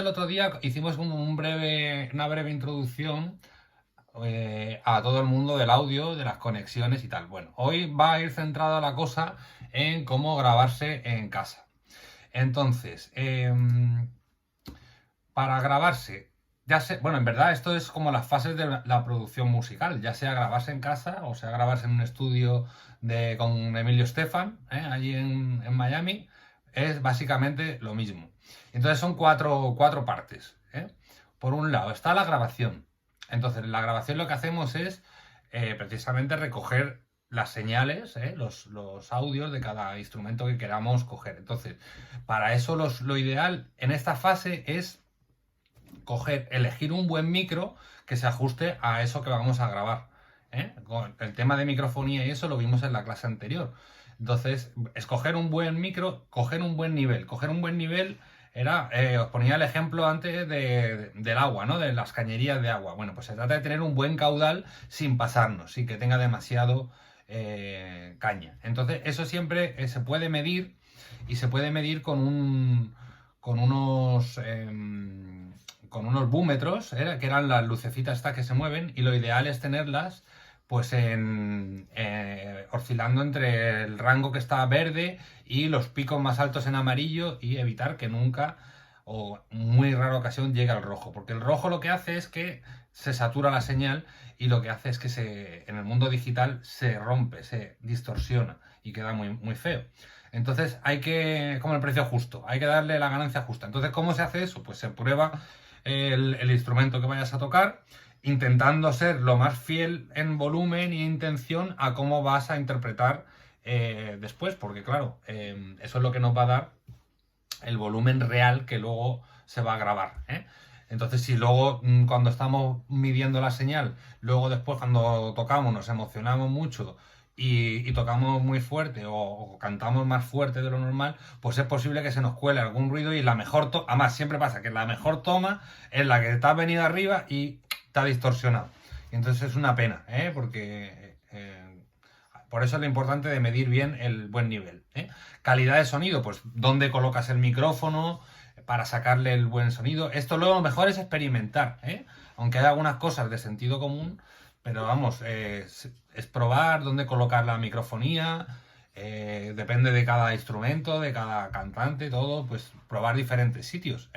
el otro día, hicimos una breve introducción a todo el mundo del audio, de las conexiones y tal. Bueno, hoy va a ir centrada la cosa en cómo grabarse en casa. Entonces, para grabarse, bueno, en verdad esto es como las fases de la producción musical, ya sea grabarse en casa o sea grabarse en un estudio con Emilio Estefan, allí en Miami, es básicamente lo mismo. Entonces son cuatro partes. Por un lado está la grabación. Entonces, en la grabación lo que hacemos es precisamente recoger las señales, los audios de cada instrumento que queramos coger. Entonces, para eso lo ideal en esta fase es elegir un buen micro que se ajuste a eso que vamos a grabar. Con el tema de microfonía y eso lo vimos en la clase anterior. Entonces, escoger un buen micro, coger un buen nivel. Coger un buen nivel era, os ponía el ejemplo antes del agua, ¿no? De las cañerías de agua. Bueno, pues se trata de tener un buen caudal sin pasarnos, sin que tenga demasiado caña. Entonces, eso siempre se puede medir y se puede medir con unos con unos búmetros, que eran las lucecitas estas que se mueven, y lo ideal es tenerlas pues oscilando entre el rango que está verde y los picos más altos en amarillo, y evitar que nunca o muy rara ocasión llegue al rojo, porque el rojo lo que hace es que se satura la señal y lo que hace es que en el mundo digital se rompe, se distorsiona y queda muy feo. Entonces como el precio justo, hay que darle la ganancia justa. Entonces, ¿cómo se hace eso? Pues se prueba el instrumento que vayas a tocar, intentando ser lo más fiel en volumen y intención a cómo vas a interpretar después, porque claro, eso es lo que nos va a dar el volumen real que luego se va a grabar. Entonces, si luego cuando estamos midiendo la señal, luego después cuando tocamos nos emocionamos mucho y tocamos muy fuerte o cantamos más fuerte de lo normal, pues es posible que se nos cuele algún ruido, y la mejor toma, además siempre pasa que la mejor toma es la que te has venido arriba y te ha distorsionado. Y entonces es una pena, porque por eso es lo importante de medir bien el buen nivel. Calidad de sonido, pues dónde colocas el micrófono para sacarle el buen sonido. Esto luego lo mejor es experimentar, aunque hay algunas cosas de sentido común, pero vamos, es probar dónde colocar la microfonía, depende de cada instrumento, de cada cantante, todo, pues probar diferentes sitios.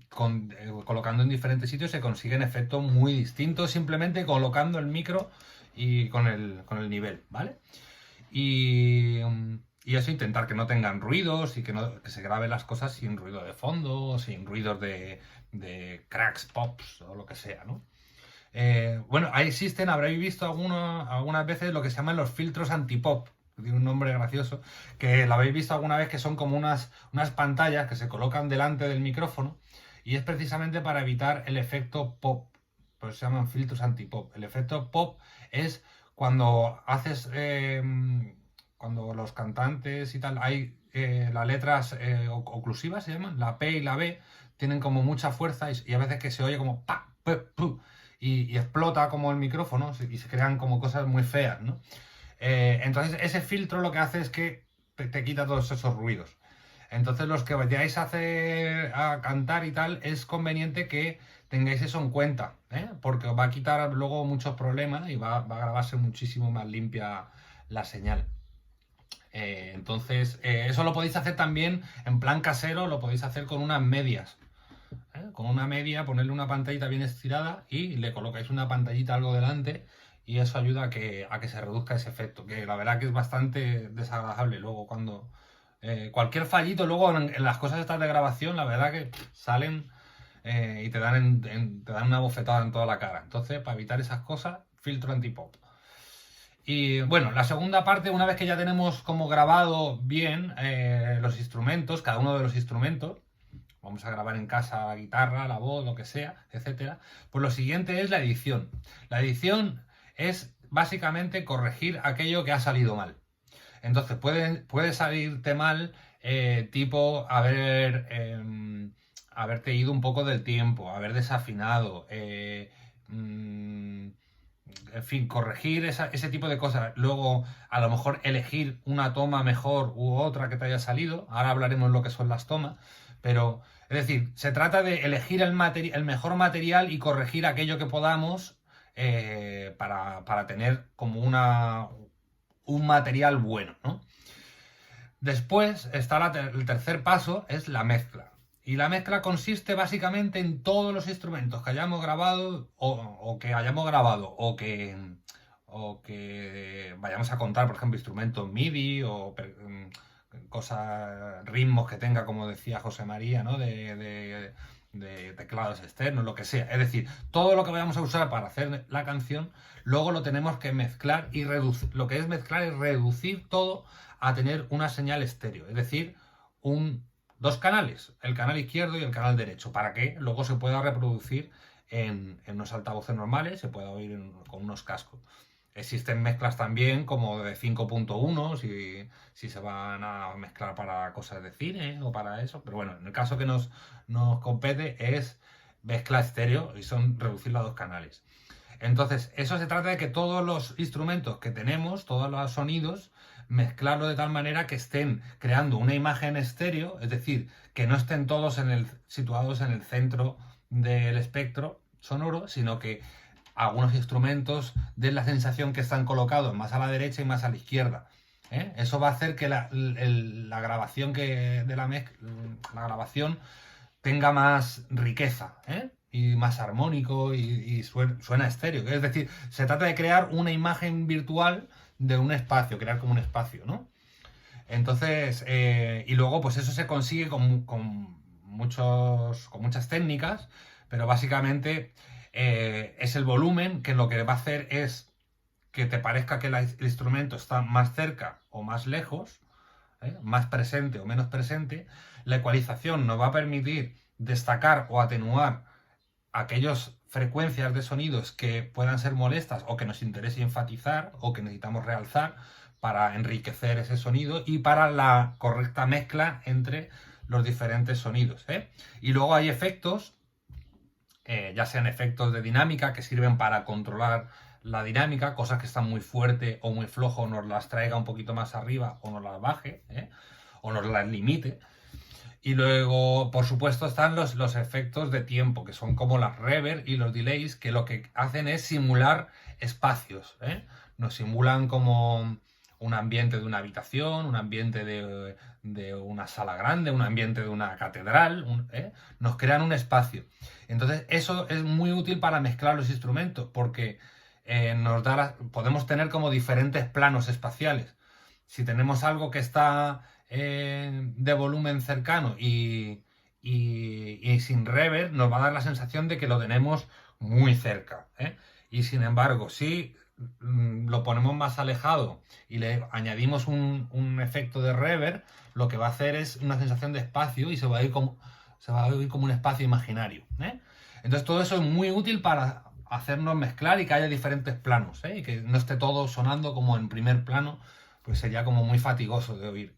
Colocando en diferentes sitios se consiguen efectos muy distintos simplemente colocando el micro y con el nivel, ¿vale? Y eso, intentar que no tengan ruidos y que se graben las cosas sin ruido de fondo, sin ruidos de cracks, pops o lo que sea, ¿no? Bueno, ahí existen, habréis visto algunas veces lo que se llaman los filtros antipop, que tiene un nombre gracioso, que lo habéis visto alguna vez, que son como unas pantallas que se colocan delante del micrófono, y es precisamente para evitar el efecto pop, pues se llaman filtros antipop. El efecto pop es cuando cuando los cantantes y tal, hay las letras oclusivas, se llaman, la P y la B, tienen como mucha fuerza, y a veces que se oye como pa, p, pu, y explota como el micrófono y se crean como cosas muy feas, ¿no? Entonces ese filtro lo que hace es que te quita todos esos ruidos. Entonces, los que vayáis a cantar y tal, es conveniente que tengáis eso en cuenta, porque os va a quitar luego muchos problemas y va a grabarse muchísimo más limpia la señal. Entonces, eso lo podéis hacer también en plan casero, lo podéis hacer con unas medias. Con una media, ponerle una pantallita bien estirada y le colocáis una pantallita algo delante, y eso ayuda a que se reduzca ese efecto, que la verdad que es bastante desagradable luego cuando... cualquier fallito luego en las cosas estas de grabación, la verdad que salen y te dan una bofetada en toda la cara. Entonces, para evitar esas cosas, filtro antipop. Y bueno, la segunda parte, una vez que ya tenemos como grabado bien los instrumentos, cada uno de los instrumentos, vamos a grabar en casa la guitarra, la voz, lo que sea, etcétera, pues lo siguiente es la edición. La edición es básicamente corregir aquello que ha salido mal. Entonces puede salirte mal, tipo haberte ido un poco del tiempo, haber desafinado, en fin, corregir ese tipo de cosas. Luego, a lo mejor elegir una toma mejor u otra que te haya salido. Ahora hablaremos lo que son las tomas, pero Es decir, se trata de elegir el mejor material y corregir aquello que podamos para tener como un material bueno, ¿no? Después está el tercer paso, es la mezcla. Y la mezcla consiste básicamente en todos los instrumentos que hayamos grabado o que hayamos grabado o que vayamos a contar, por ejemplo, instrumentos MIDI o cosas, ritmos que tenga, como decía José María, ¿no? De teclados externos, lo que sea. Es decir, todo lo que vayamos a usar para hacer la canción, luego lo tenemos que mezclar y reducir. Lo que es mezclar es reducir todo a tener una señal estéreo. Es decir, dos canales, el canal izquierdo y el canal derecho, para que luego se pueda reproducir en unos altavoces normales, se pueda oír con unos cascos. Existen mezclas también como de 5.1 si se van a mezclar para cosas de cine o para eso, pero bueno, en el caso que nos compete es mezcla estéreo y son reducir a dos canales. Entonces, eso se trata de que todos los instrumentos que tenemos, todos los sonidos, mezclarlo de tal manera que estén creando una imagen estéreo, es decir, que no estén todos situados en el centro del espectro sonoro, sino que algunos instrumentos den la sensación que están colocados más a la derecha y más a la izquierda. Eso va a hacer que la grabación la grabación tenga más riqueza, y más armónico y suena estéreo. Es decir, se trata de crear una imagen virtual de un espacio, crear como un espacio, ¿no? Entonces, y luego pues eso se consigue con muchas técnicas, pero básicamente es el volumen que lo que va a hacer es que te parezca que el instrumento está más cerca o más lejos, más presente o menos presente. La ecualización nos va a permitir destacar o atenuar aquellas frecuencias de sonidos que puedan ser molestas o que nos interese enfatizar o que necesitamos realzar para enriquecer ese sonido y para la correcta mezcla entre los diferentes sonidos, Y luego hay efectos, ya sean efectos de dinámica que sirven para controlar la dinámica, cosas que están muy fuerte o muy flojo, nos las traiga un poquito más arriba o nos las baje, o nos las limite. Y luego, por supuesto, están los efectos de tiempo, que son como las reverb y los delays, que lo que hacen es simular espacios, Nos simulan como un ambiente de una habitación, un ambiente de una sala grande, un ambiente de una catedral, Nos crean un espacio. Entonces, eso es muy útil para mezclar los instrumentos, porque podemos tener como diferentes planos espaciales. Si tenemos algo que está de volumen cercano y sin reverb, nos va a dar la sensación de que lo tenemos muy cerca, Y sin embargo, si lo ponemos más alejado y le añadimos un efecto de reverb, lo que va a hacer es una sensación de espacio y se va a oír como un espacio imaginario, Entonces todo eso es muy útil para hacernos mezclar y que haya diferentes planos, y que no esté todo sonando como en primer plano, pues sería como muy fatigoso de oír.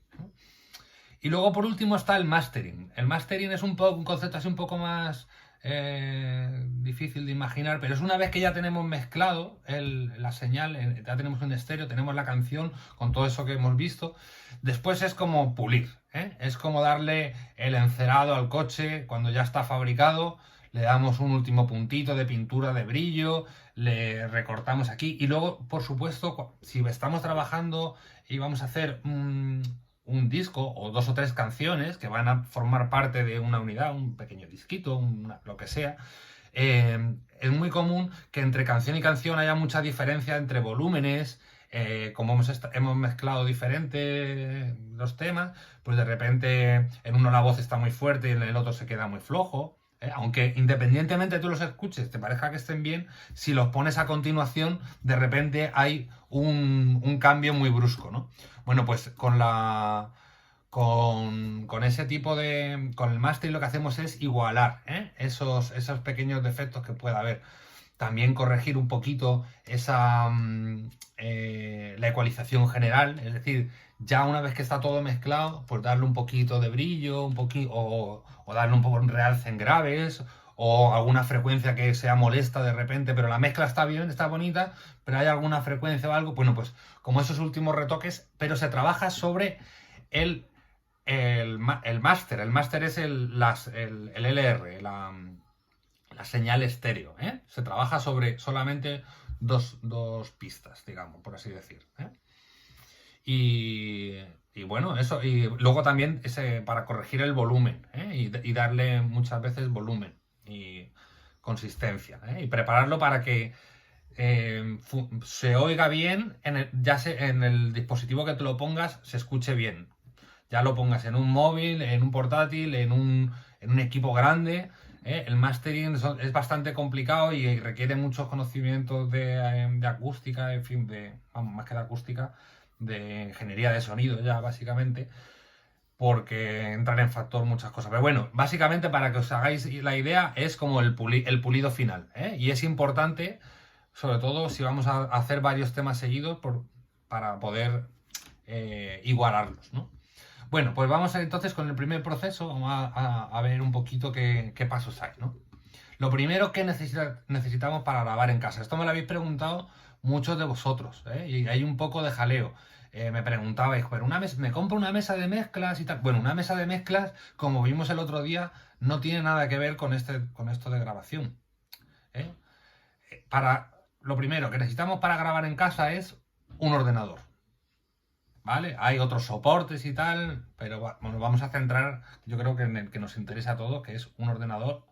Y luego por último está el mastering. El mastering es un concepto así un poco más difícil de imaginar, pero es una vez que ya tenemos mezclado la señal, ya tenemos un estéreo, tenemos la canción con todo eso que hemos visto, después es como pulir, es como darle el encerado al coche cuando ya está fabricado, le damos un último puntito de pintura de brillo, le recortamos aquí y luego, por supuesto, si estamos trabajando y vamos a hacer un disco o 2 o 3 canciones que van a formar parte de una unidad, un pequeño disquito, lo que sea, es muy común que entre canción y canción haya mucha diferencia entre volúmenes, como hemos mezclado diferentes los temas, pues de repente en uno la voz está muy fuerte y en el otro se queda muy flojo. Aunque independientemente tú los escuches, te parezca que estén bien, si los pones a continuación, de repente hay un cambio muy brusco, ¿no? Bueno, pues con ese tipo con el mastering lo que hacemos es igualar, esos pequeños defectos que pueda haber. También corregir un poquito la ecualización general, es decir, ya una vez que está todo mezclado, pues darle un poquito de brillo, o darle un poco de realce en graves, o alguna frecuencia que sea molesta de repente, pero la mezcla está bien, está bonita, pero hay alguna frecuencia o algo, bueno, pues como esos últimos retoques, pero se trabaja sobre el máster. El máster es el LR, la señal estéreo, ¿eh? Se trabaja sobre solamente dos pistas, digamos, por así decir, ¿eh? Y bueno, eso. Y luego también para corregir el volumen, ¿eh? Y darle muchas veces volumen y consistencia, ¿eh? Y prepararlo para que se oiga bien, en el dispositivo que te lo pongas, se escuche bien. Ya lo pongas en un móvil, en un portátil, en un equipo grande. El mastering es bastante complicado y requiere muchos conocimientos de acústica, en fin, vamos, más que de acústica, de ingeniería de sonido ya, básicamente, porque entran en factor muchas cosas. Pero bueno, básicamente para que os hagáis la idea, es como el pulido final, ¿eh? Y es importante, sobre todo si vamos a hacer varios temas seguidos, para poder igualarlos, ¿no? Bueno, pues vamos entonces con el primer proceso. Vamos a ver un poquito qué pasos hay, ¿no? Lo primero que necesitamos para grabar en casa. Esto me lo habéis preguntado muchos de vosotros, ¿eh? Y hay un poco de jaleo. Me preguntabais, pero ¿me compro una mesa de mezclas y tal? Bueno, una mesa de mezclas, como vimos el otro día, no tiene nada que ver con esto de grabación, ¿eh? Lo primero que necesitamos para grabar en casa es un ordenador, ¿vale? Hay otros soportes y tal, pero bueno, vamos a centrar, yo creo que en el que nos interesa a todos, que es un ordenador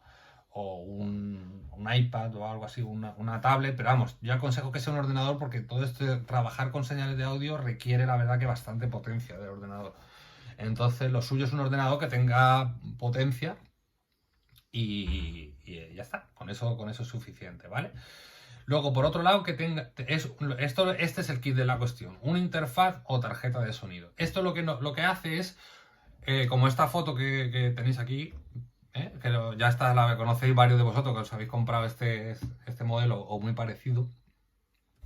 o un iPad o algo así, una tablet, pero vamos, yo aconsejo que sea un ordenador porque todo esto de trabajar con señales de audio requiere, la verdad, que bastante potencia del ordenador. Entonces, lo suyo es un ordenador que tenga potencia y ya está, con eso es suficiente, ¿vale? Luego, por otro lado, que tenga. Este es el kit de la cuestión: una interfaz o tarjeta de sonido. Esto lo que hace es, como esta foto que tenéis aquí, que ya está, la conocéis varios de vosotros que os habéis comprado este modelo o muy parecido.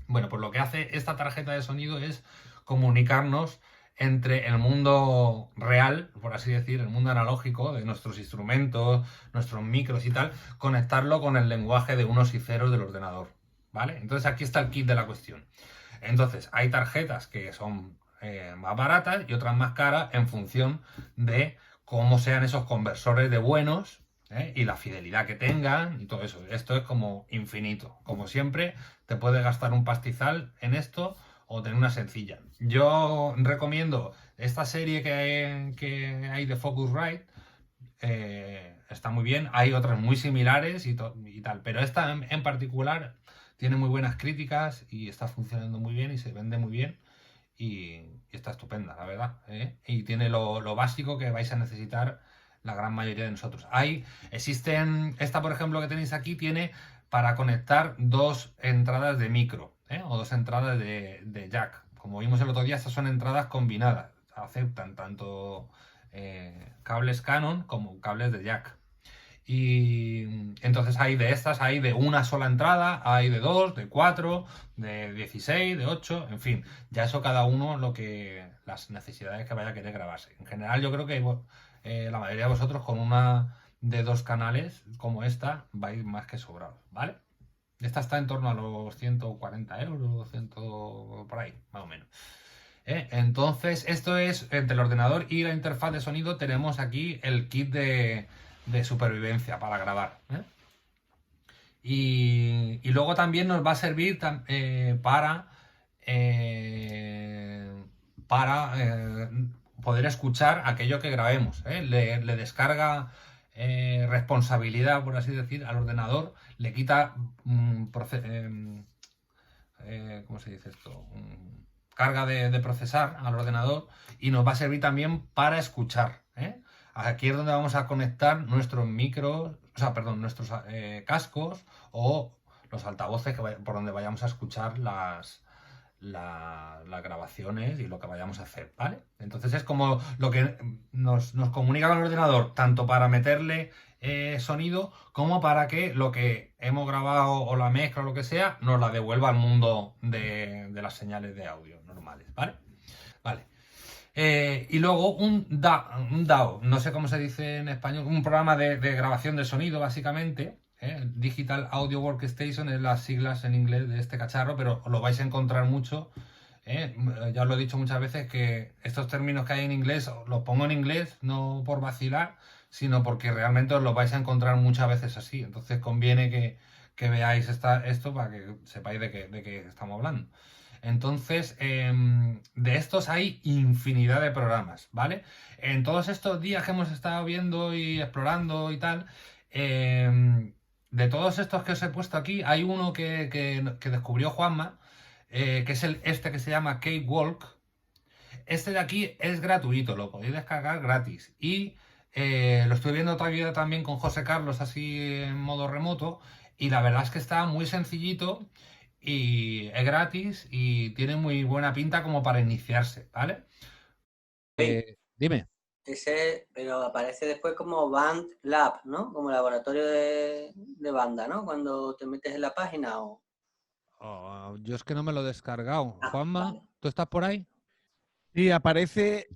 Bueno, pues lo que hace esta tarjeta de sonido es comunicarnos entre el mundo real, por así decir, el mundo analógico de nuestros instrumentos, nuestros micros y tal, conectarlo con el lenguaje de unos y ceros del ordenador, ¿vale? Entonces aquí está el kit de la cuestión. Entonces, hay tarjetas que son más baratas y otras más caras en función de cómo sean esos conversores de buenos, y la fidelidad que tengan y todo eso. Esto es como infinito. Como siempre, te puedes gastar un pastizal en esto o tener una sencilla. Yo recomiendo esta serie que hay de Focusrite. Está muy bien. Hay otras muy similares y tal, pero esta en particular tiene muy buenas críticas y está funcionando muy bien y se vende muy bien y está estupenda, la verdad, ¿eh? Y tiene lo básico que vais a necesitar la gran mayoría de nosotros. Esta, por ejemplo, que tenéis aquí, tiene para conectar dos entradas de micro, o dos entradas de jack. Como vimos el otro día, estas son entradas combinadas. Aceptan tanto cables Canon como cables de jack. Y entonces hay de una sola entrada, hay de 2, de 4, de 16, de 8, en fin, ya eso cada uno las necesidades que vaya a querer grabarse. En general, yo creo que la mayoría de vosotros con una de 2 canales como esta vais más que sobrados, ¿vale? Esta está en torno a los 140 euros, 100, por ahí, más o menos. Entonces, esto es entre el ordenador y la interfaz de sonido. Tenemos aquí el kit de supervivencia para grabar, ¿eh? Y luego también nos va a servir para poder escuchar aquello que grabemos, ¿eh? Le descarga responsabilidad, por así decir, al ordenador, le quita ¿cómo se dice esto? Carga de procesar al ordenador, y nos va a servir también para escuchar, ¿eh? Aquí es donde vamos a conectar nuestros micros, nuestros cascos o los altavoces por donde vayamos a escuchar las grabaciones y lo que vayamos a hacer, ¿vale? Entonces es como lo que nos comunica con el ordenador, tanto para meterle sonido como para que lo que hemos grabado o la mezcla o lo que sea nos la devuelva al mundo de las señales de audio normales, ¿vale? Vale. Y luego un DAW, no sé cómo se dice en español, un programa de grabación de sonido, básicamente. Digital Audio Workstation es las siglas en inglés de este cacharro, pero lo vais a encontrar mucho Ya os lo he dicho muchas veces que estos términos que hay en inglés los pongo en inglés no por vacilar, sino porque realmente os los vais a encontrar muchas veces así. Entonces conviene que veáis esto para que sepáis de qué estamos hablando. Entonces, de estos hay infinidad de programas, ¿vale? En todos estos días que hemos estado viendo y explorando y tal, de todos estos que os he puesto aquí, hay uno que descubrió Juanma, que es este que se llama Cakewalk. Este de aquí es gratuito, lo podéis descargar gratis. Y lo estoy viendo todavía también con José Carlos así en modo remoto. Y la verdad es que está muy sencillito y es gratis y tiene muy buena pinta como para iniciarse, ¿vale? Dime. Pero aparece después como Band Lab, ¿no? Como laboratorio de banda, ¿no? Cuando te metes en la página o... Oh, yo es que no me lo he descargado. Ah, Juanma, vale, ¿tú estás por ahí? Sí, aparece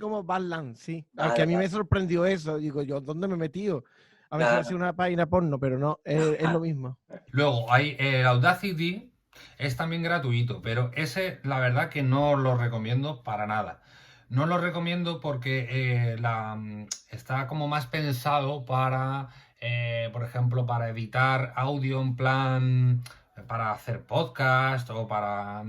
como Badland, sí. Aunque vale, a mí me vale. sorprendió eso. Digo, yo, ¿dónde me he metido? A ver si va a ser Claro. una página porno, pero no, es lo mismo. Luego hay el Audacity, es también gratuito, pero ese la verdad que no lo recomiendo para nada. No lo recomiendo porque está como más pensado para, por ejemplo, para editar audio en plan, para hacer podcast o para...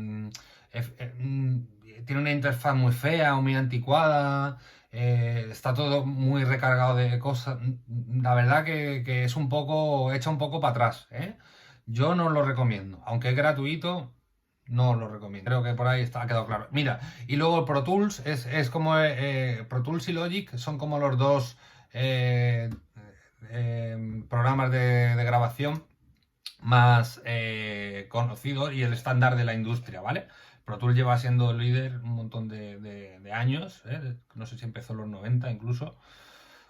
tiene una interfaz muy fea o muy anticuada. Está todo muy recargado de cosas. La verdad que es un poco, echa un poco para atrás, ¿eh? Yo no lo recomiendo. Aunque es gratuito, no lo recomiendo. Creo que por ahí ha quedado claro. Mira, y luego Pro Tools es como Pro Tools y Logic son como los dos programas de grabación más conocidos y el estándar de la industria, ¿vale? Pro Tools lleva siendo líder un montón de años, ¿eh? No sé si empezó en los 90 incluso,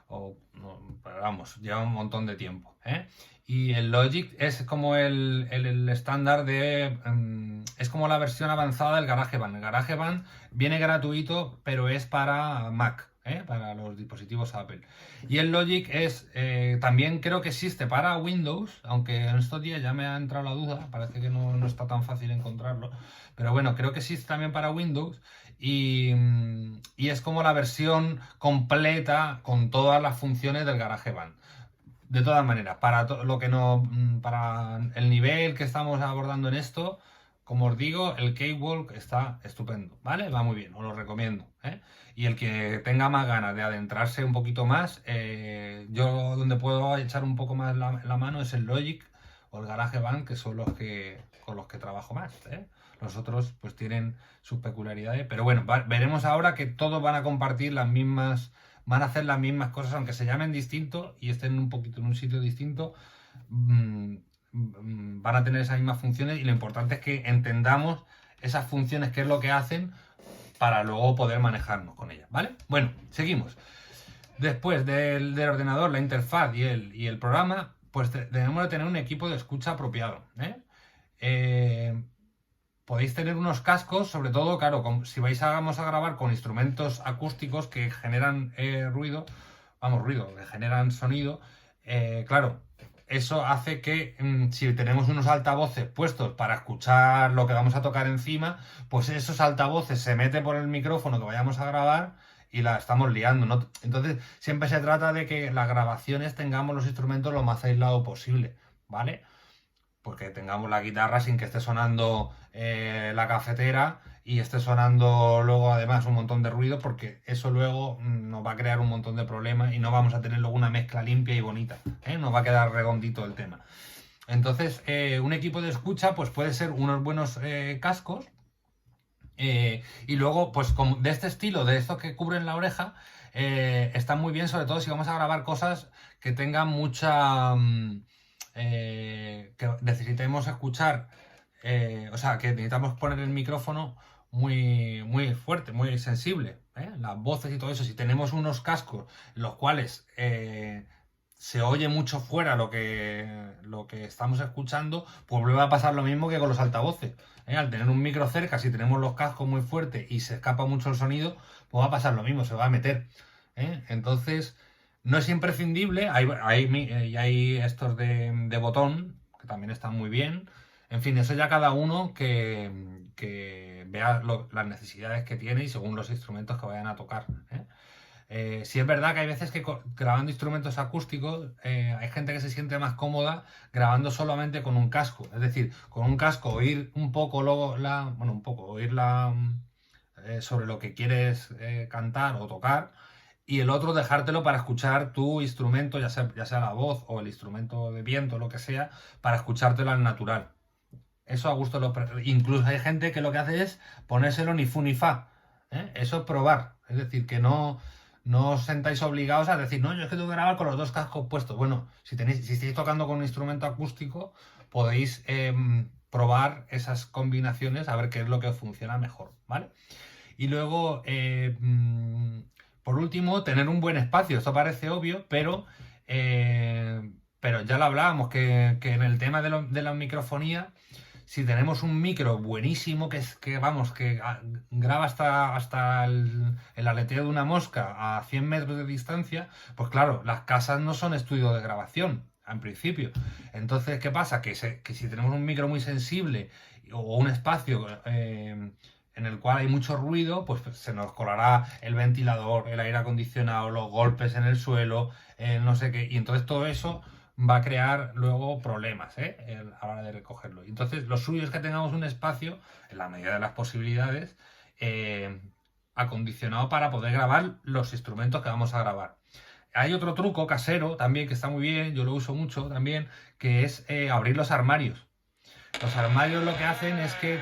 pero vamos, lleva un montón de tiempo, ¿eh? Y el Logic es como el estándar es como la versión avanzada del GarageBand. El GarageBand viene gratuito, pero es para Mac, ¿eh? Para los dispositivos Apple. Y el Logic también creo que existe para Windows, aunque en estos días ya me ha entrado la duda, parece que no está tan fácil encontrarlo. Pero bueno, creo que existe también para Windows y es como la versión completa con todas las funciones del GarageBand. De todas maneras, para el nivel que estamos abordando en esto, como os digo, el Cakewalk está estupendo, ¿vale? Va muy bien, os lo recomiendo, ¿eh? Y el que tenga más ganas de adentrarse un poquito más, yo donde puedo echar un poco más la mano es el Logic o el GarageBand, que son con los que trabajo más, ¿eh? Los otros pues tienen sus peculiaridades, pero bueno, veremos ahora que todos van a compartir van a hacer las mismas cosas, aunque se llamen distinto y estén un poquito en un sitio distinto, van a tener esas mismas funciones y lo importante es que entendamos esas funciones, qué es lo que hacen, para luego poder manejarnos con ellas, ¿vale? Bueno, seguimos. Después del ordenador, la interfaz y el programa, pues debemos de tener un equipo de escucha apropiado, podéis tener unos cascos, sobre todo, claro, si vamos a grabar con instrumentos acústicos que generan ruido, que generan sonido, claro, eso hace que si tenemos unos altavoces puestos para escuchar lo que vamos a tocar encima, pues esos altavoces se meten por el micrófono que vayamos a grabar y la estamos liando, ¿no? Entonces, siempre se trata de que las grabaciones tengamos los instrumentos lo más aislado posible, ¿vale? Porque tengamos la guitarra sin que esté sonando la cafetera y esté sonando luego además un montón de ruido, porque eso luego nos va a crear un montón de problemas y no vamos a tener luego una mezcla limpia y bonita, ¿eh? Nos va a quedar redondito el tema. Entonces, un equipo de escucha pues puede ser unos buenos cascos y luego pues de este estilo, de estos que cubren la oreja, están muy bien, sobre todo si vamos a grabar cosas que tengan que necesitemos escuchar, o sea, que necesitamos poner el micrófono muy, muy fuerte, muy sensible, ¿eh? Las voces y todo eso. Si tenemos unos cascos en los cuales se oye mucho fuera lo que estamos escuchando, pues vuelve a pasar lo mismo que con los altavoces, ¿eh? Al tener un micro cerca, si tenemos los cascos muy fuertes y se escapa mucho el sonido, pues va a pasar lo mismo, se va a meter, ¿eh? Entonces, no es imprescindible, hay estos de botón, que también están muy bien, En fin, eso ya cada uno que vea las necesidades que tiene y según los instrumentos que vayan a tocar, ¿eh? Sí es verdad que hay veces que grabando instrumentos acústicos hay gente que se siente más cómoda grabando solamente con un casco. Es decir, con un casco oír un poco bueno, un poco, oír sobre lo que quieres cantar o tocar y el otro dejártelo para escuchar tu instrumento, ya sea la voz o el instrumento de viento, lo que sea, para escuchártelo al natural. Eso a gusto incluso hay gente que lo que hace es ponérselo ni fu ni fa, ¿eh? Eso es probar. Es decir, que no os sentáis obligados a decir, no, yo es que tengo que grabar con los dos cascos puestos. Bueno, si estáis tocando con un instrumento acústico, podéis probar esas combinaciones a ver qué es lo que os funciona mejor, ¿vale? Y luego, por último, tener un buen espacio. Esto parece obvio, pero ya lo hablábamos, que en el tema de la microfonía, si tenemos un micro buenísimo que graba hasta el aleteo de una mosca a 100 metros de distancia, pues claro, las casas no son estudio de grabación, en principio. Entonces, ¿qué pasa? Que si tenemos un micro muy sensible o un espacio en el cual hay mucho ruido, pues se nos colará el ventilador, el aire acondicionado, los golpes en el suelo, no sé qué, y entonces todo eso va a crear luego problemas, a la hora de recogerlo. Y entonces lo suyo es que tengamos un espacio, en la medida de las posibilidades, acondicionado para poder grabar los instrumentos que vamos a grabar. Hay otro truco casero también que está muy bien, yo lo uso mucho también, que es abrir los armarios. Los armarios lo que hacen es que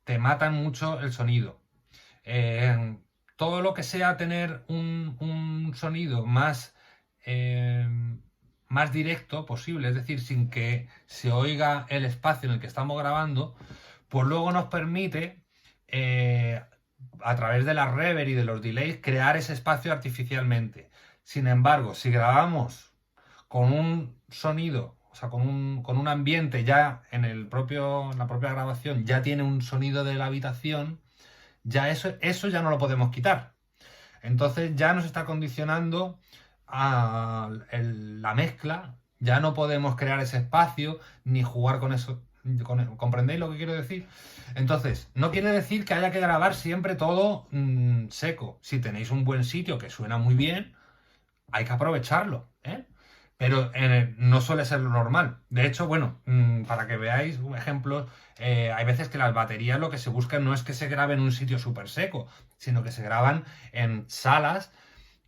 te matan mucho el sonido. Todo lo que sea tener un sonido más directo posible, es decir, sin que se oiga el espacio en el que estamos grabando, pues luego nos permite, a través de la reverb y de los delays, crear ese espacio artificialmente. Sin embargo, si grabamos con un sonido, o sea, con un ambiente ya en la propia grabación, ya tiene un sonido de la habitación, ya eso ya no lo podemos quitar. Entonces ya nos está condicionando a la mezcla, ya no podemos crear ese espacio ni jugar con eso. ¿Comprendéis lo que quiero decir? Entonces, no quiere decir que haya que grabar siempre todo seco. Si tenéis un buen sitio que suena muy bien, hay que aprovecharlo, ¿eh? Pero no suele ser lo normal. De hecho, bueno, para que veáis ejemplos, hay veces que las baterías lo que se busca no es que se grabe en un sitio súper seco, sino que se graban en salas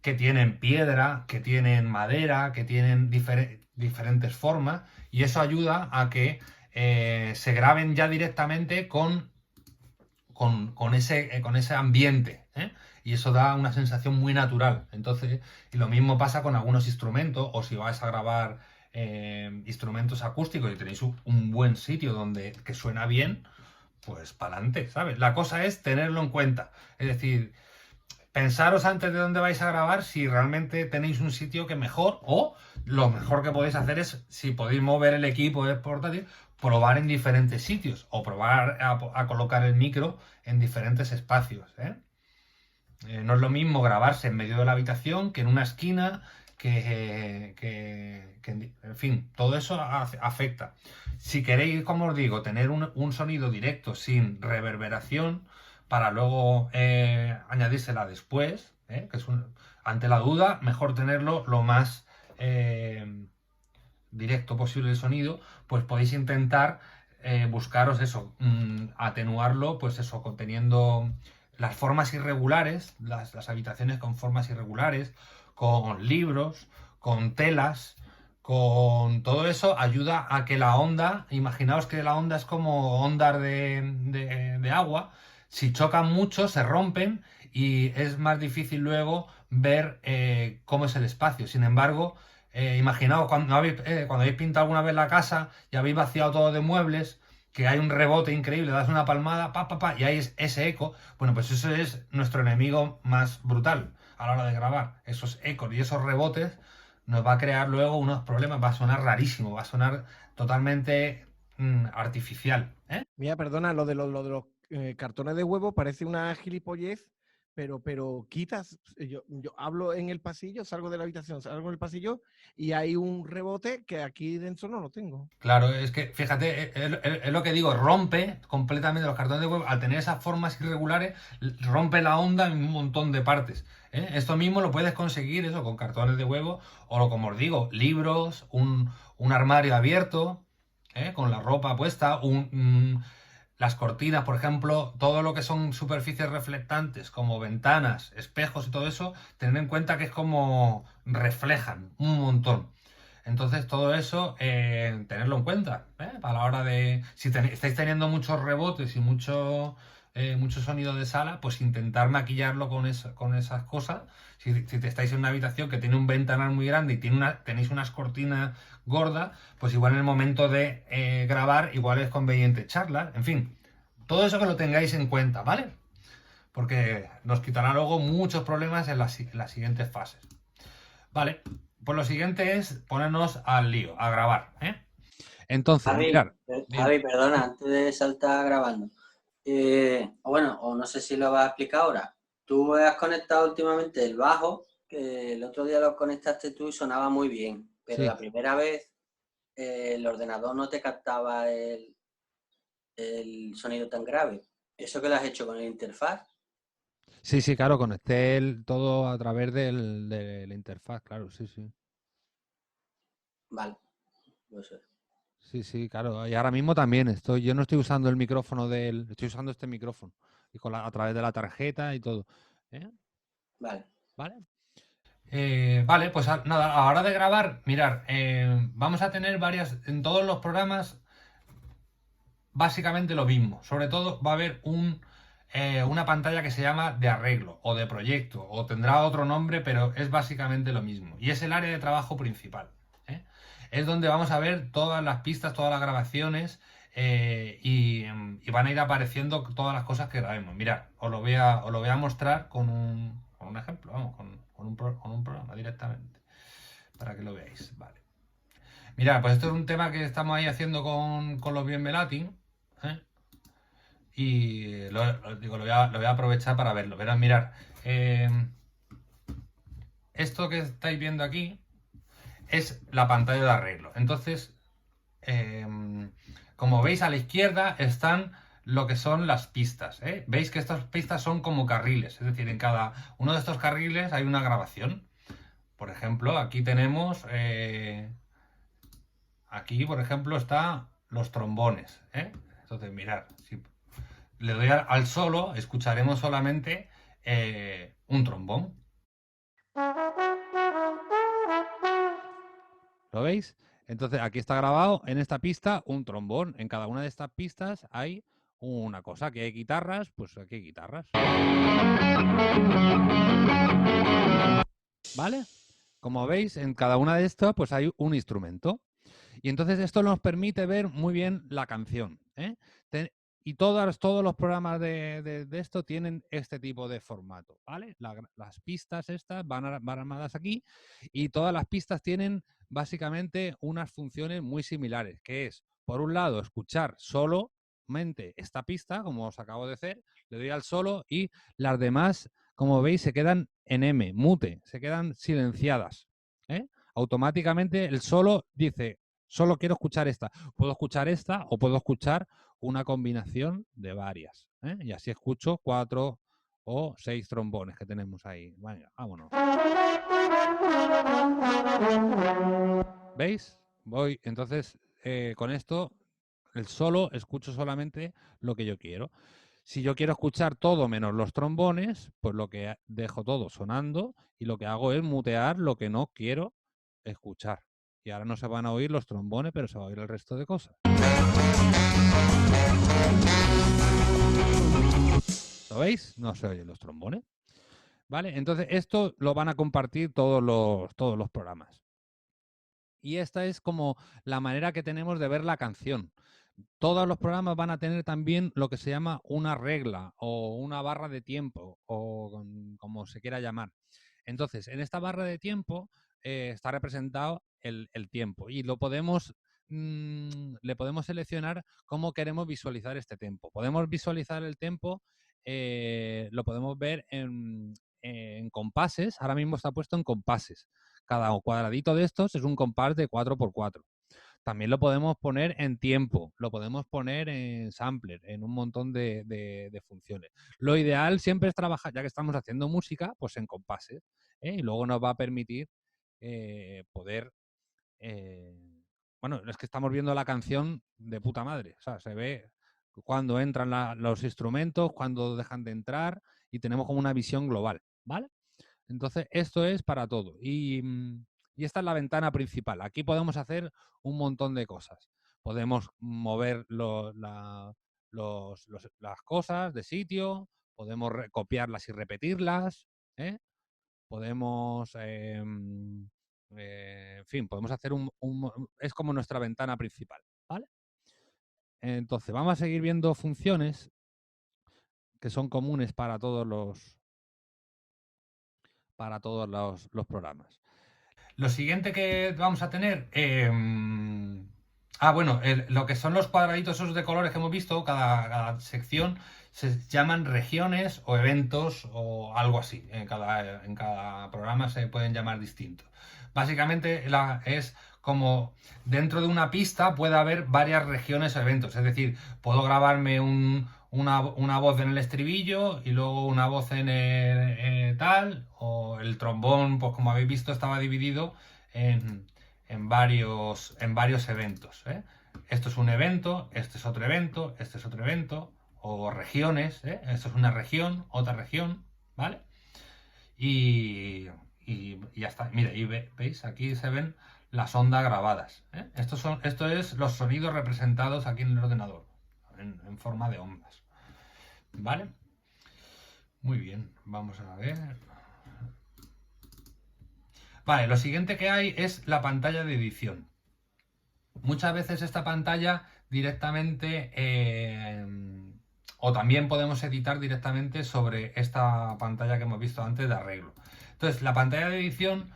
que tienen piedra, que tienen madera, que tienen diferentes formas, y eso ayuda a que se graben ya directamente con ese ambiente, ¿eh? Y eso da una sensación muy natural. Entonces, y lo mismo pasa con algunos instrumentos, o si vais a grabar instrumentos acústicos y tenéis un buen sitio que suena bien, pues para adelante, ¿sabes? La cosa es tenerlo en cuenta. Es decir, pensaros antes de dónde vais a grabar si realmente tenéis un sitio que mejor, o lo mejor que podéis hacer es, si podéis mover el equipo de portátil, probar en diferentes sitios o probar a colocar el micro en diferentes espacios, ¿eh? No es lo mismo grabarse en medio de la habitación que en una esquina, en fin, todo eso afecta. Si queréis, como os digo, tener un sonido directo sin reverberación, para luego añadírsela después, que es ante la duda, mejor tenerlo lo más directo posible el sonido, pues podéis intentar buscaros eso, atenuarlo, pues eso, conteniendo las formas irregulares, las habitaciones con formas irregulares, con libros, con telas, con todo eso, ayuda a que la onda, imaginaos que la onda es como ondas de agua, si chocan mucho se rompen y es más difícil luego ver cómo es el espacio. Sin embargo, imaginaos cuando habéis pintado alguna vez la casa y habéis vaciado todo de muebles, que hay un rebote increíble, das una palmada, y hay ese eco. Bueno, pues eso es nuestro enemigo más brutal a la hora de grabar. Esos ecos y esos rebotes nos va a crear luego unos problemas, va a sonar rarísimo, va a sonar totalmente artificial, ¿eh? Mira, perdona, lo de los cartones de huevo parece una gilipollez, pero quitas, yo hablo en el pasillo, salgo de la habitación, salgo en el pasillo y hay un rebote que aquí dentro no lo tengo. Claro, es que fíjate, es lo que digo, rompe completamente los cartones de huevo, al tener esas formas irregulares, rompe la onda en un montón de partes. ¿Eh? Esto mismo lo puedes conseguir eso con cartones de huevo, o lo, como os digo, libros, un armario abierto, con la ropa puesta, las cortinas, por ejemplo, todo lo que son superficies reflectantes, como ventanas, espejos y todo eso, tened en cuenta que es como reflejan un montón. Entonces, todo eso, tenerlo en cuenta, para la hora de... Si estáis teniendo muchos rebotes y mucho sonido de sala, pues intentar maquillarlo con esas cosas. Si te estáis en una habitación que tiene un ventanal muy grande y tenéis unas cortinas gordas, pues igual en el momento de grabar, igual es conveniente echarlas. En fin, todo eso que lo tengáis en cuenta, ¿vale? Porque nos quitará luego muchos problemas en las siguientes fases. Vale, pues lo siguiente es ponernos al lío, a grabar, ¿eh? Entonces, mirar. Javi, perdona, antes de saltar grabando. Bueno, o no sé si lo vas a explicar ahora. Tú has conectado últimamente el bajo, que el otro día lo conectaste tú y sonaba muy bien, pero Sí. la primera vez el ordenador no te captaba el sonido tan grave. ¿Eso que lo has hecho con el interfaz? Sí, claro, conecté todo a través de la interfaz, claro, sí. Vale, no sé. Sí, claro. Y ahora mismo también yo no estoy usando el micrófono estoy usando este micrófono y a través de la tarjeta y todo. Vale. ¿Vale? Vale, pues nada, a la hora de grabar, mirar, vamos a tener en todos los programas, básicamente lo mismo. Sobre todo va a haber una pantalla que se llama de arreglo o de proyecto, o tendrá otro nombre, pero es básicamente lo mismo. Y es el área de trabajo principal. Es donde vamos a ver todas las pistas, todas las grabaciones, y van a ir apareciendo todas las cosas que grabemos. Mirad, os lo voy a mostrar con un ejemplo, vamos, con un programa directamente, para que lo veáis. Vale. Mirad, pues esto es un tema que estamos ahí haciendo con los bien Latin, ¿eh? Y lo voy a aprovechar para verlo. Verán, mirad, esto que estáis viendo aquí es la pantalla de arreglo. Entonces, como veis a la izquierda están lo que son las pistas. Veis que estas pistas son como carriles, es decir, en cada uno de estos carriles hay una grabación. Por ejemplo, aquí tenemos, aquí por ejemplo está los trombones. Entonces, mirad, si le doy al solo, escucharemos solamente un trombón. ¿Lo veis? Entonces aquí está grabado en esta pista un trombón. En cada una de estas pistas hay una cosa. Aquí hay guitarras, pues aquí hay guitarras. ¿Vale? Como veis, en cada una de estas pues hay un instrumento. Y entonces esto nos permite ver muy bien la canción. Y todos los programas de esto tienen este tipo de formato, ¿vale? Las pistas estas van armadas aquí y todas las pistas tienen básicamente unas funciones muy similares, que es, por un lado, escuchar solamente esta pista, como os acabo de hacer, le doy al solo y las demás, como veis, se quedan en M, mute, se quedan silenciadas. Automáticamente el solo dice, solo quiero escuchar esta. Puedo escuchar esta o puedo escuchar una combinación de varias. Y así escucho 4 o 6 trombones que tenemos ahí. Venga, vámonos. ¿Veis? Entonces, con esto, el solo, escucho solamente lo que yo quiero. Si yo quiero escuchar todo menos los trombones, pues lo que dejo todo sonando y lo que hago es mutear lo que no quiero escuchar. Y ahora no se van a oír los trombones, pero se va a oír el resto de cosas. ¿Lo veis? No se oyen los trombones. ¿Vale? Entonces esto lo van a compartir todos los programas. Y esta es como la manera que tenemos de ver la canción. Todos los programas van a tener también lo que se llama una regla o una barra de tiempo o como se quiera llamar. Entonces, en esta barra de tiempo está representado el tiempo y le podemos seleccionar cómo queremos visualizar este tiempo. Podemos visualizar el tiempo lo podemos ver en compases. Ahora mismo está puesto en compases. Cada cuadradito de estos es un compás de 4x4. También lo podemos poner en tiempo, lo podemos poner en sampler, en un montón de funciones. Lo ideal siempre es trabajar, ya que estamos haciendo música, pues en compases, ¿eh? Y luego nos va a permitir poder... bueno, es que estamos viendo la canción de puta madre. O sea, se ve cuando entran los instrumentos, cuando dejan de entrar y tenemos como una visión global, ¿vale? Entonces, esto es para todo. Y esta es la ventana principal. Aquí podemos hacer un montón de cosas. Podemos mover las cosas de sitio, podemos copiarlas y repetirlas, ¿eh? Podemos, en fin, podemos hacer es como nuestra ventana principal, ¿vale? Entonces, vamos a seguir viendo funciones que son comunes para todos los programas. Lo siguiente que vamos a tener... bueno, lo que son los cuadraditos esos de colores que hemos visto, cada sección se llaman regiones o eventos o algo así. En cada programa se pueden llamar distintos. Básicamente es como dentro de una pista puede haber varias regiones o eventos. Es decir, puedo grabarme una voz en el estribillo y luego una voz en el tal, o el trombón, pues como habéis visto, estaba dividido en varios eventos, ¿eh? Esto es un evento, este es otro evento, este es otro evento, o regiones, ¿eh? Esto es una región, otra región, ¿vale? Y ya está. Mira, y veis, aquí se ven las ondas grabadas, ¿eh? Esto es los sonidos representados aquí en el ordenador, en forma de ondas, ¿vale? Muy bien, vamos a ver. Vale, lo siguiente que hay es la pantalla de edición. Muchas veces esta pantalla directamente, o también podemos editar directamente sobre esta pantalla que hemos visto antes de arreglo. Entonces, la pantalla de edición,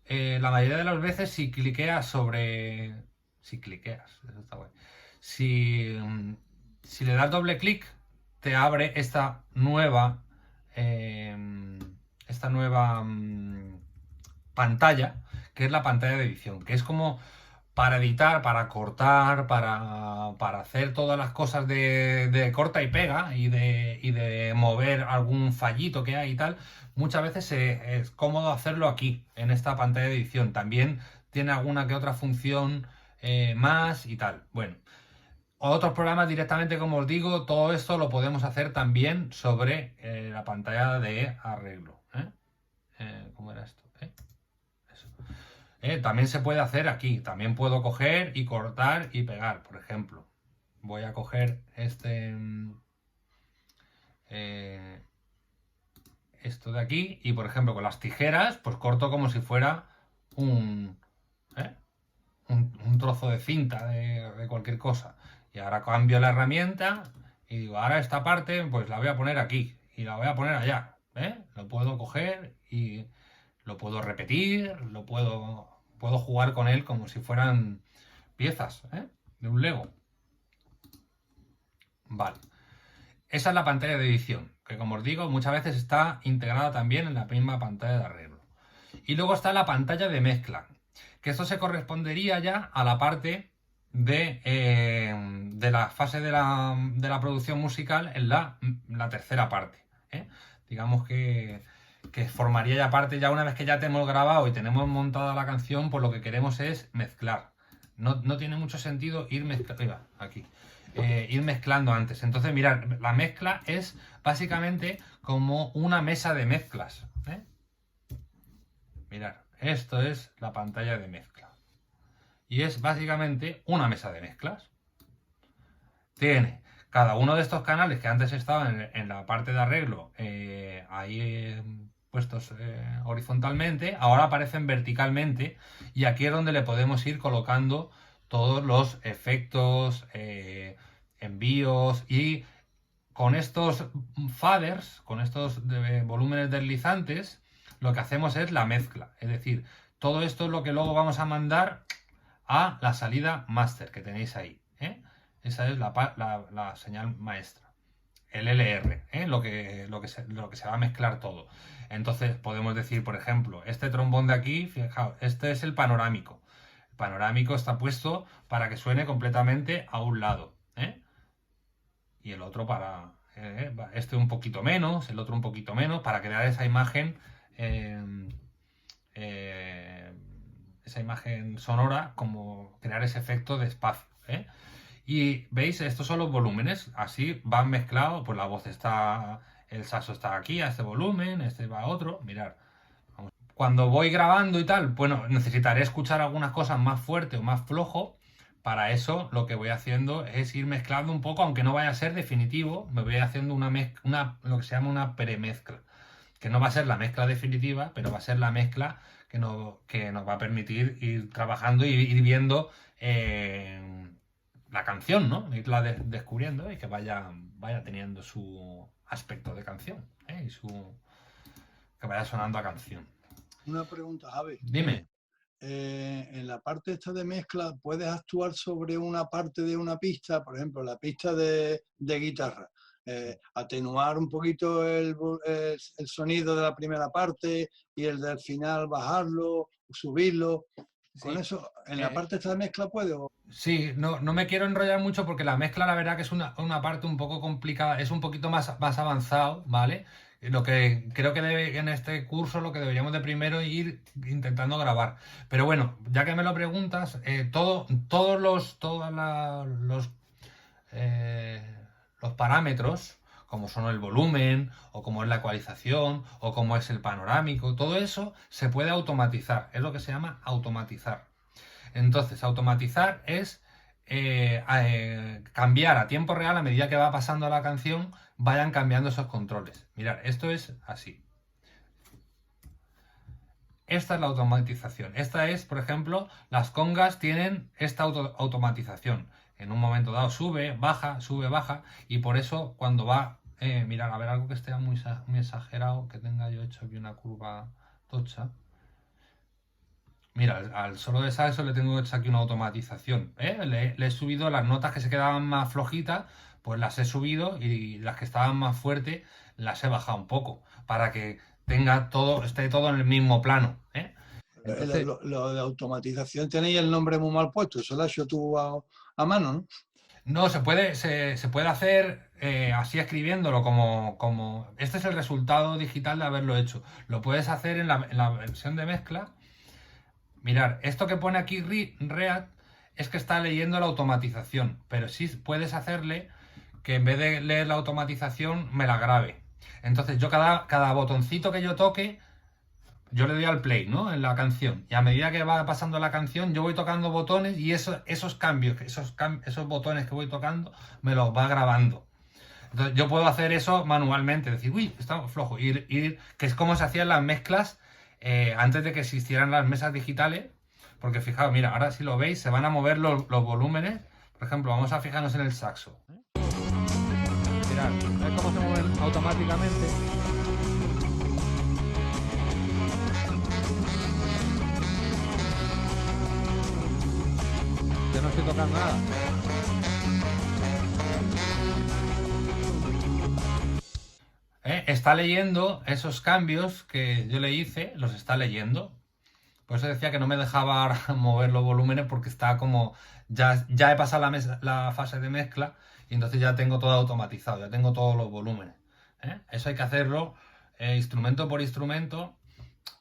la mayoría de las veces, si cliqueas sobre... Si cliqueas, eso está guay. Si le das doble clic, te abre esta nueva pantalla, que es la pantalla de edición, que es como para editar, para cortar, para hacer todas las cosas de corta y pega y de mover algún fallito que hay y tal. Muchas veces es cómodo hacerlo aquí, en esta pantalla de edición. También tiene alguna que otra función más y tal. Bueno, otros programas directamente, como os digo, todo esto lo podemos hacer también sobre la pantalla de arreglo. ¿Cómo era esto? También se puede hacer aquí. También puedo coger y cortar y pegar, por ejemplo. Voy a coger esto de aquí y, por ejemplo, con las tijeras, pues corto como si fuera un trozo de cinta de cualquier cosa. Y ahora cambio la herramienta y digo, ahora esta parte pues la voy a poner aquí y la voy a poner allá. Lo puedo coger y lo puedo repetir, puedo jugar con él como si fueran piezas de un Lego. Vale. Esa es la pantalla de edición, que como os digo, muchas veces está integrada también en la misma pantalla de arreglo. Y luego está la pantalla de mezcla, que esto se correspondería ya a la parte de la fase de la producción musical en la tercera parte. Digamos que formaría ya parte, ya una vez que ya te hemos grabado y tenemos montada la canción, pues lo que queremos es mezclar. No tiene mucho sentido ir mezclando. Ir mezclando antes. Entonces, mirad, la mezcla es básicamente como una mesa de mezclas. Mirad, esto es la pantalla de mezcla. Y es básicamente una mesa de mezclas. Tiene cada uno de estos canales que antes estaban en la parte de arreglo, ahí puestos horizontalmente, ahora aparecen verticalmente y aquí es donde le podemos ir colocando todos los efectos, envíos, y con estos faders, con estos volúmenes deslizantes, lo que hacemos es la mezcla. Es decir, todo esto es lo que luego vamos a mandar a la salida master que tenéis ahí. Esa es la señal maestra. el LR, lo que se va a mezclar todo. Entonces podemos decir, por ejemplo, este trombón de aquí, fijaos, este es el panorámico. El panorámico está puesto para que suene completamente a un lado, y el otro para este un poquito menos, el otro un poquito menos, para crear esa imagen sonora, como crear ese efecto de espacio, Y veis, estos son los volúmenes, así van mezclados, pues la voz está, el saxo está aquí a este volumen, este va a otro, mirad. Cuando voy grabando y tal, bueno, necesitaré escuchar algunas cosas más fuerte o más flojo. Para eso lo que voy haciendo es ir mezclando un poco, aunque no vaya a ser definitivo, me voy haciendo lo que se llama una premezcla, que no va a ser la mezcla definitiva, pero va a ser la mezcla que nos va a permitir ir trabajando y ir viendo la canción, ¿no? Irla descubriendo y que vaya teniendo su aspecto de canción, y que vaya sonando a canción. Una pregunta, Javi. Dime. En la parte esta de mezcla, ¿puedes actuar sobre una parte de una pista? Por ejemplo, la pista de guitarra. Atenuar un poquito el sonido de la primera parte y el del final bajarlo, subirlo. Con Sí. eso, ¿en la parte esta de mezcla puedo? Sí, no me quiero enrollar mucho porque la mezcla, la verdad que es una parte un poco complicada, es un poquito más avanzado, ¿vale? Lo que creo que en este curso lo que deberíamos de primero ir intentando grabar. Pero bueno, ya que me lo preguntas, todos los parámetros, como son el volumen, o como es la ecualización, o como es el panorámico, todo eso se puede automatizar, es lo que se llama automatizar. Entonces, automatizar es cambiar a tiempo real, a medida que va pasando la canción, vayan cambiando esos controles. Mirad, esto es así. Esta es la automatización. Esta es, por ejemplo, las congas tienen esta automatización. En un momento dado sube, baja, y por eso cuando va... mirad, a ver, algo que esté muy exagerado, que tenga yo hecho aquí una curva tocha. Mira, al solo de saxo le tengo hecho aquí una automatización. Le he subido las notas que se quedaban más flojitas, pues las he subido, y las que estaban más fuertes las he bajado un poco, para que esté todo en el mismo plano. Entonces, Lo de automatización tenéis el nombre muy mal puesto, eso lo has hecho tú a mano, ¿no? no, se puede hacer así escribiéndolo como... Este es el resultado digital de haberlo hecho. Lo puedes hacer en la versión de mezcla. Mirad, esto que pone aquí React es que está leyendo la automatización, pero sí puedes hacerle que en vez de leer la automatización me la grabe. Entonces yo cada botoncito que yo toque, yo le doy al play, ¿no? En la canción. Y a medida que va pasando la canción, yo voy tocando botones y esos cambios, esos botones que voy tocando, me los va grabando. Entonces yo puedo hacer eso manualmente, decir, uy, está flojo, que es como se hacían las mezclas antes de que existieran las mesas digitales, porque fijaos, mira, ahora si lo veis, se van a mover los volúmenes. Por ejemplo, vamos a fijarnos en el saxo. Mirad, ¿ves cómo se mueven automáticamente? Yo no estoy tocando nada. Está leyendo esos cambios que yo le hice, los está leyendo. Por eso decía que no me dejaba ahora mover los volúmenes, porque está como... Ya he pasado la fase de mezcla y entonces ya tengo todo automatizado, ya tengo todos los volúmenes. Eso hay que hacerlo instrumento por instrumento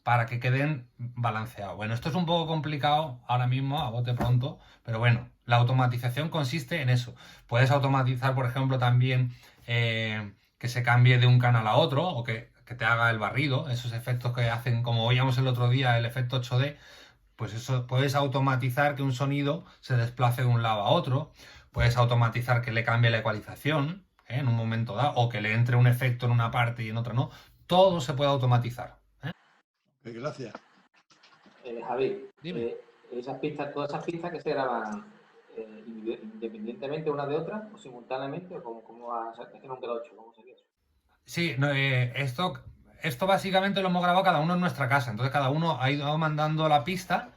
para que queden balanceados. Bueno, esto es un poco complicado ahora mismo, a bote pronto, pero bueno, la automatización consiste en eso. Puedes automatizar, por ejemplo, también que se cambie de un canal a otro, o que te haga el barrido, esos efectos que hacen, como oíamos el otro día, el efecto 8D, pues eso puedes automatizar que un sonido se desplace de un lado a otro, puedes automatizar que le cambie la ecualización en un momento dado, o que le entre un efecto en una parte y en otra no, todo se puede automatizar. Gracias. Javi, Dime. todas esas pistas que se graban independientemente una de otra o simultáneamente, o cómo es que nunca lo he hecho, ¿cómo sería eso? Sí, no, esto básicamente lo hemos grabado cada uno en nuestra casa. Entonces cada uno ha ido mandando la pista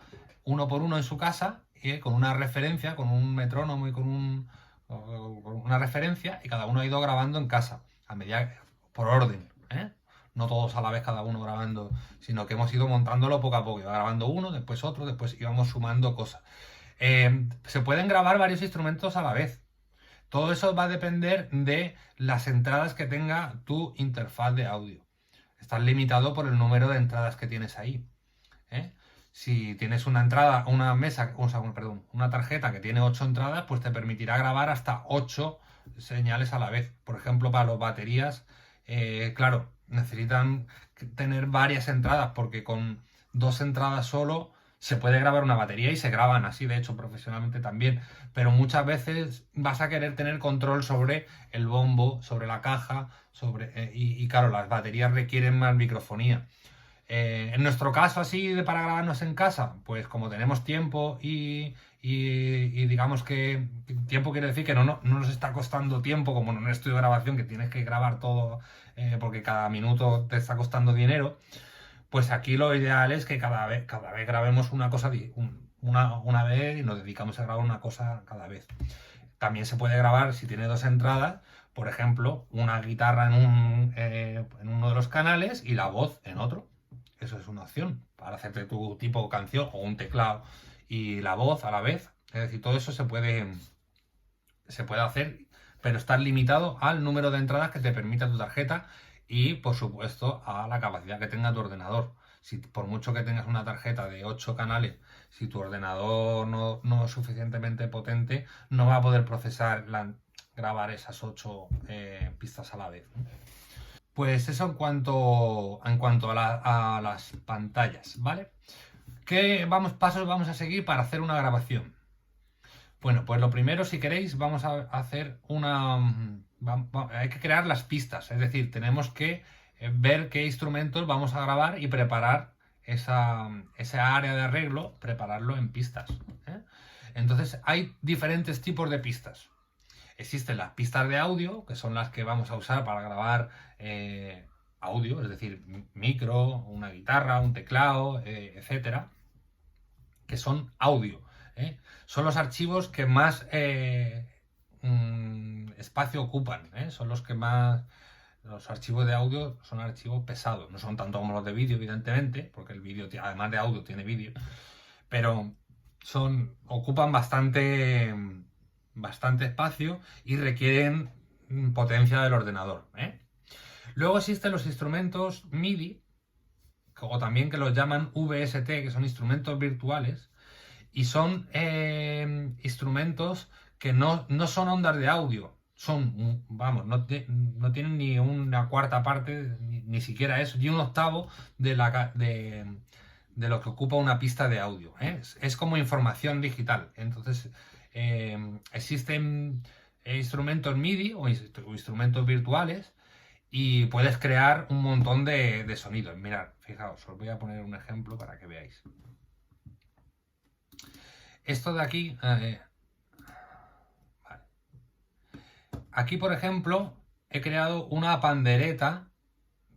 uno por uno en su casa, con una referencia, con un metrónomo y con una referencia, y cada uno ha ido grabando en casa, a medida, por orden, ¿eh? No todos a la vez, cada uno grabando, sino que hemos ido montándolo poco a poco. Iba grabando uno, después otro, después íbamos sumando cosas. Se pueden grabar varios instrumentos a la vez. Todo eso va a depender de las entradas que tenga tu interfaz de audio. Estás limitado por el número de entradas que tienes ahí, ¿eh? Si tienes una entrada, una mesa, o sea, perdón, una tarjeta que tiene 8 entradas, pues te permitirá grabar hasta 8 señales a la vez. Por ejemplo, para las baterías, claro, necesitan tener varias entradas, porque con 2 entradas solo se puede grabar una batería, y se graban así, de hecho, profesionalmente también. Pero muchas veces vas a querer tener control sobre el bombo, sobre la caja, y claro, las baterías requieren más microfonía. En nuestro caso, así para grabarnos en casa, pues como tenemos tiempo y digamos que tiempo quiere decir que no nos está costando tiempo, como en un estudio de grabación que tienes que grabar todo porque cada minuto te está costando dinero, pues aquí lo ideal es que cada vez grabemos una cosa una vez, y nos dedicamos a grabar una cosa cada vez. También se puede grabar, si tiene 2 entradas, por ejemplo, una guitarra en uno de los canales y la voz en otro. Eso es una opción para hacerte tu tipo de canción, o un teclado y la voz a la vez. Es decir, todo eso se puede hacer, pero estás limitado al número de entradas que te permita tu tarjeta y, por supuesto, a la capacidad que tenga tu ordenador. Si por mucho que tengas una tarjeta de 8 canales, si tu ordenador no es suficientemente potente, no va a poder grabar esas 8 pistas a la vez, ¿no? Pues eso en cuanto a las pantallas, ¿vale? ¿Qué pasos vamos a seguir para hacer una grabación? Bueno, pues lo primero, si queréis, vamos a hacer hay que crear las pistas, es decir, tenemos que ver qué instrumentos vamos a grabar y preparar esa área de arreglo, prepararlo en pistas, ¿eh? Entonces, hay diferentes tipos de pistas. Existen las pistas de audio, que son las que vamos a usar para grabar audio, es decir, micro, una guitarra, un teclado, etcétera, que son audio, ¿eh? Son los archivos que más espacio ocupan, ¿eh? Son los que más... Los archivos de audio son archivos pesados, no son tanto como los de vídeo, evidentemente, porque el vídeo, además de audio, tiene vídeo, pero ocupan bastante espacio y requieren potencia del ordenador, ¿eh? Luego existen los instrumentos MIDI, o también que los llaman VST, que son instrumentos virtuales, y son instrumentos que no son ondas de audio, no tienen ni una cuarta parte, ni siquiera eso, ni un octavo de lo que ocupa una pista de audio, ¿eh? Es como información digital. Entonces, existen instrumentos MIDI o instrumentos virtuales, y puedes crear un montón de sonidos. Mirad, fijaos, os voy a poner un ejemplo para que veáis. Esto de aquí, vale. Aquí, por ejemplo, he creado una pandereta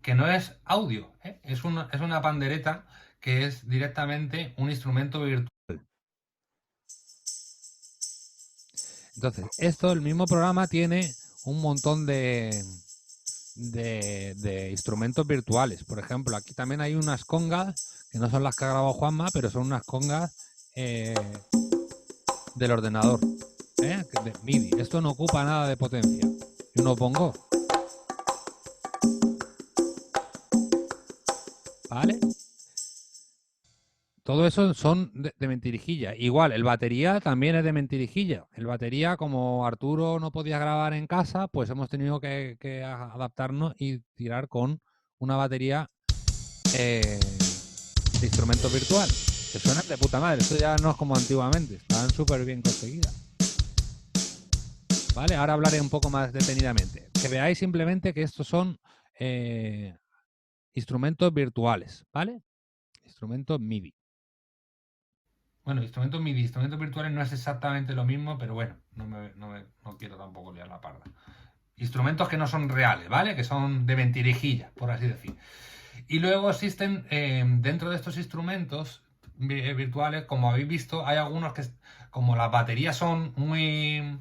que no es audio, ¿eh? Es una pandereta que es directamente un instrumento virtual. Entonces, el mismo programa tiene un montón de instrumentos virtuales. Por ejemplo, aquí también hay unas congas, que no son las que ha grabado Juanma, pero son unas congas del ordenador, de MIDI. Esto no ocupa nada de potencia. Yo no pongo. ¿Vale? Todo eso son de mentirijilla. Igual, el batería también es de mentirijilla. El batería, como Arturo no podía grabar en casa, pues hemos tenido que adaptarnos y tirar con una batería de instrumento virtual. Que suenan de puta madre. Esto ya no es como antiguamente. Estaban súper bien conseguidas. ¿Vale? Ahora hablaré un poco más detenidamente. Que veáis simplemente que estos son instrumentos virtuales, ¿vale? Instrumentos MIDI. Bueno, instrumentos MIDI, instrumentos virtuales no es exactamente lo mismo, pero bueno, no quiero tampoco liar la parda. Instrumentos que no son reales, ¿vale? Que son de mentirijilla, por así decir. Y luego existen, dentro de estos instrumentos virtuales, como habéis visto, hay algunos que, como las baterías son muy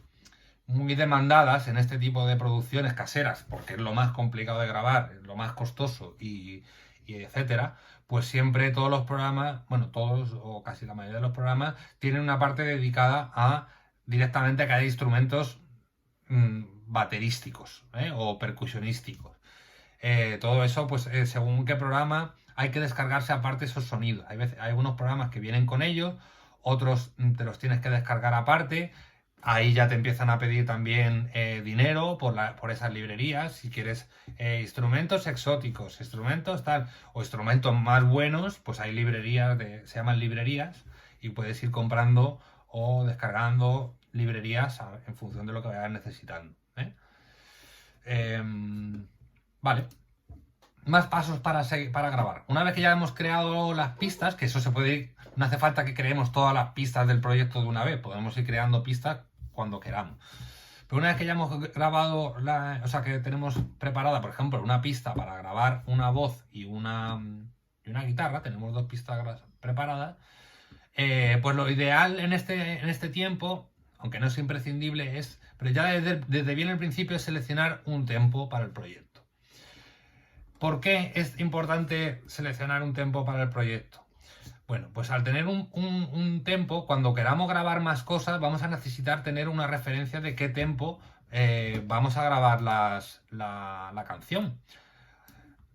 muy demandadas en este tipo de producciones caseras, porque es lo más complicado de grabar, es lo más costoso y etcétera, pues siempre todos los programas, bueno, todos o casi la mayoría de los programas tienen una parte dedicada a directamente a que haya instrumentos baterísticos, o percusionísticos. Todo eso, pues según qué programa hay que descargarse aparte esos sonidos. Hay algunos programas que vienen con ellos, otros te los tienes que descargar aparte. Ahí ya te empiezan a pedir también dinero por esas librerías. Si quieres instrumentos exóticos, instrumentos tal, o instrumentos más buenos, pues hay librerías, se llaman librerías, y puedes ir comprando o descargando librerías en función de lo que vayas necesitando. Vale. Más pasos para grabar. Una vez que ya hemos creado las pistas, que eso se puede ir, no hace falta que creemos todas las pistas del proyecto de una vez, podemos ir creando pistas cuando queramos. Pero una vez que ya hemos grabado, o sea, que tenemos preparada, por ejemplo, una pista para grabar una voz y una guitarra, tenemos 2 pistas preparadas, pues lo ideal en este tiempo, aunque no es imprescindible, pero ya desde bien el principio es seleccionar un tempo para el proyecto. ¿Por qué es importante seleccionar un tempo para el proyecto? Bueno, pues al tener un tempo, cuando queramos grabar más cosas, vamos a necesitar tener una referencia de qué tempo vamos a grabar la canción.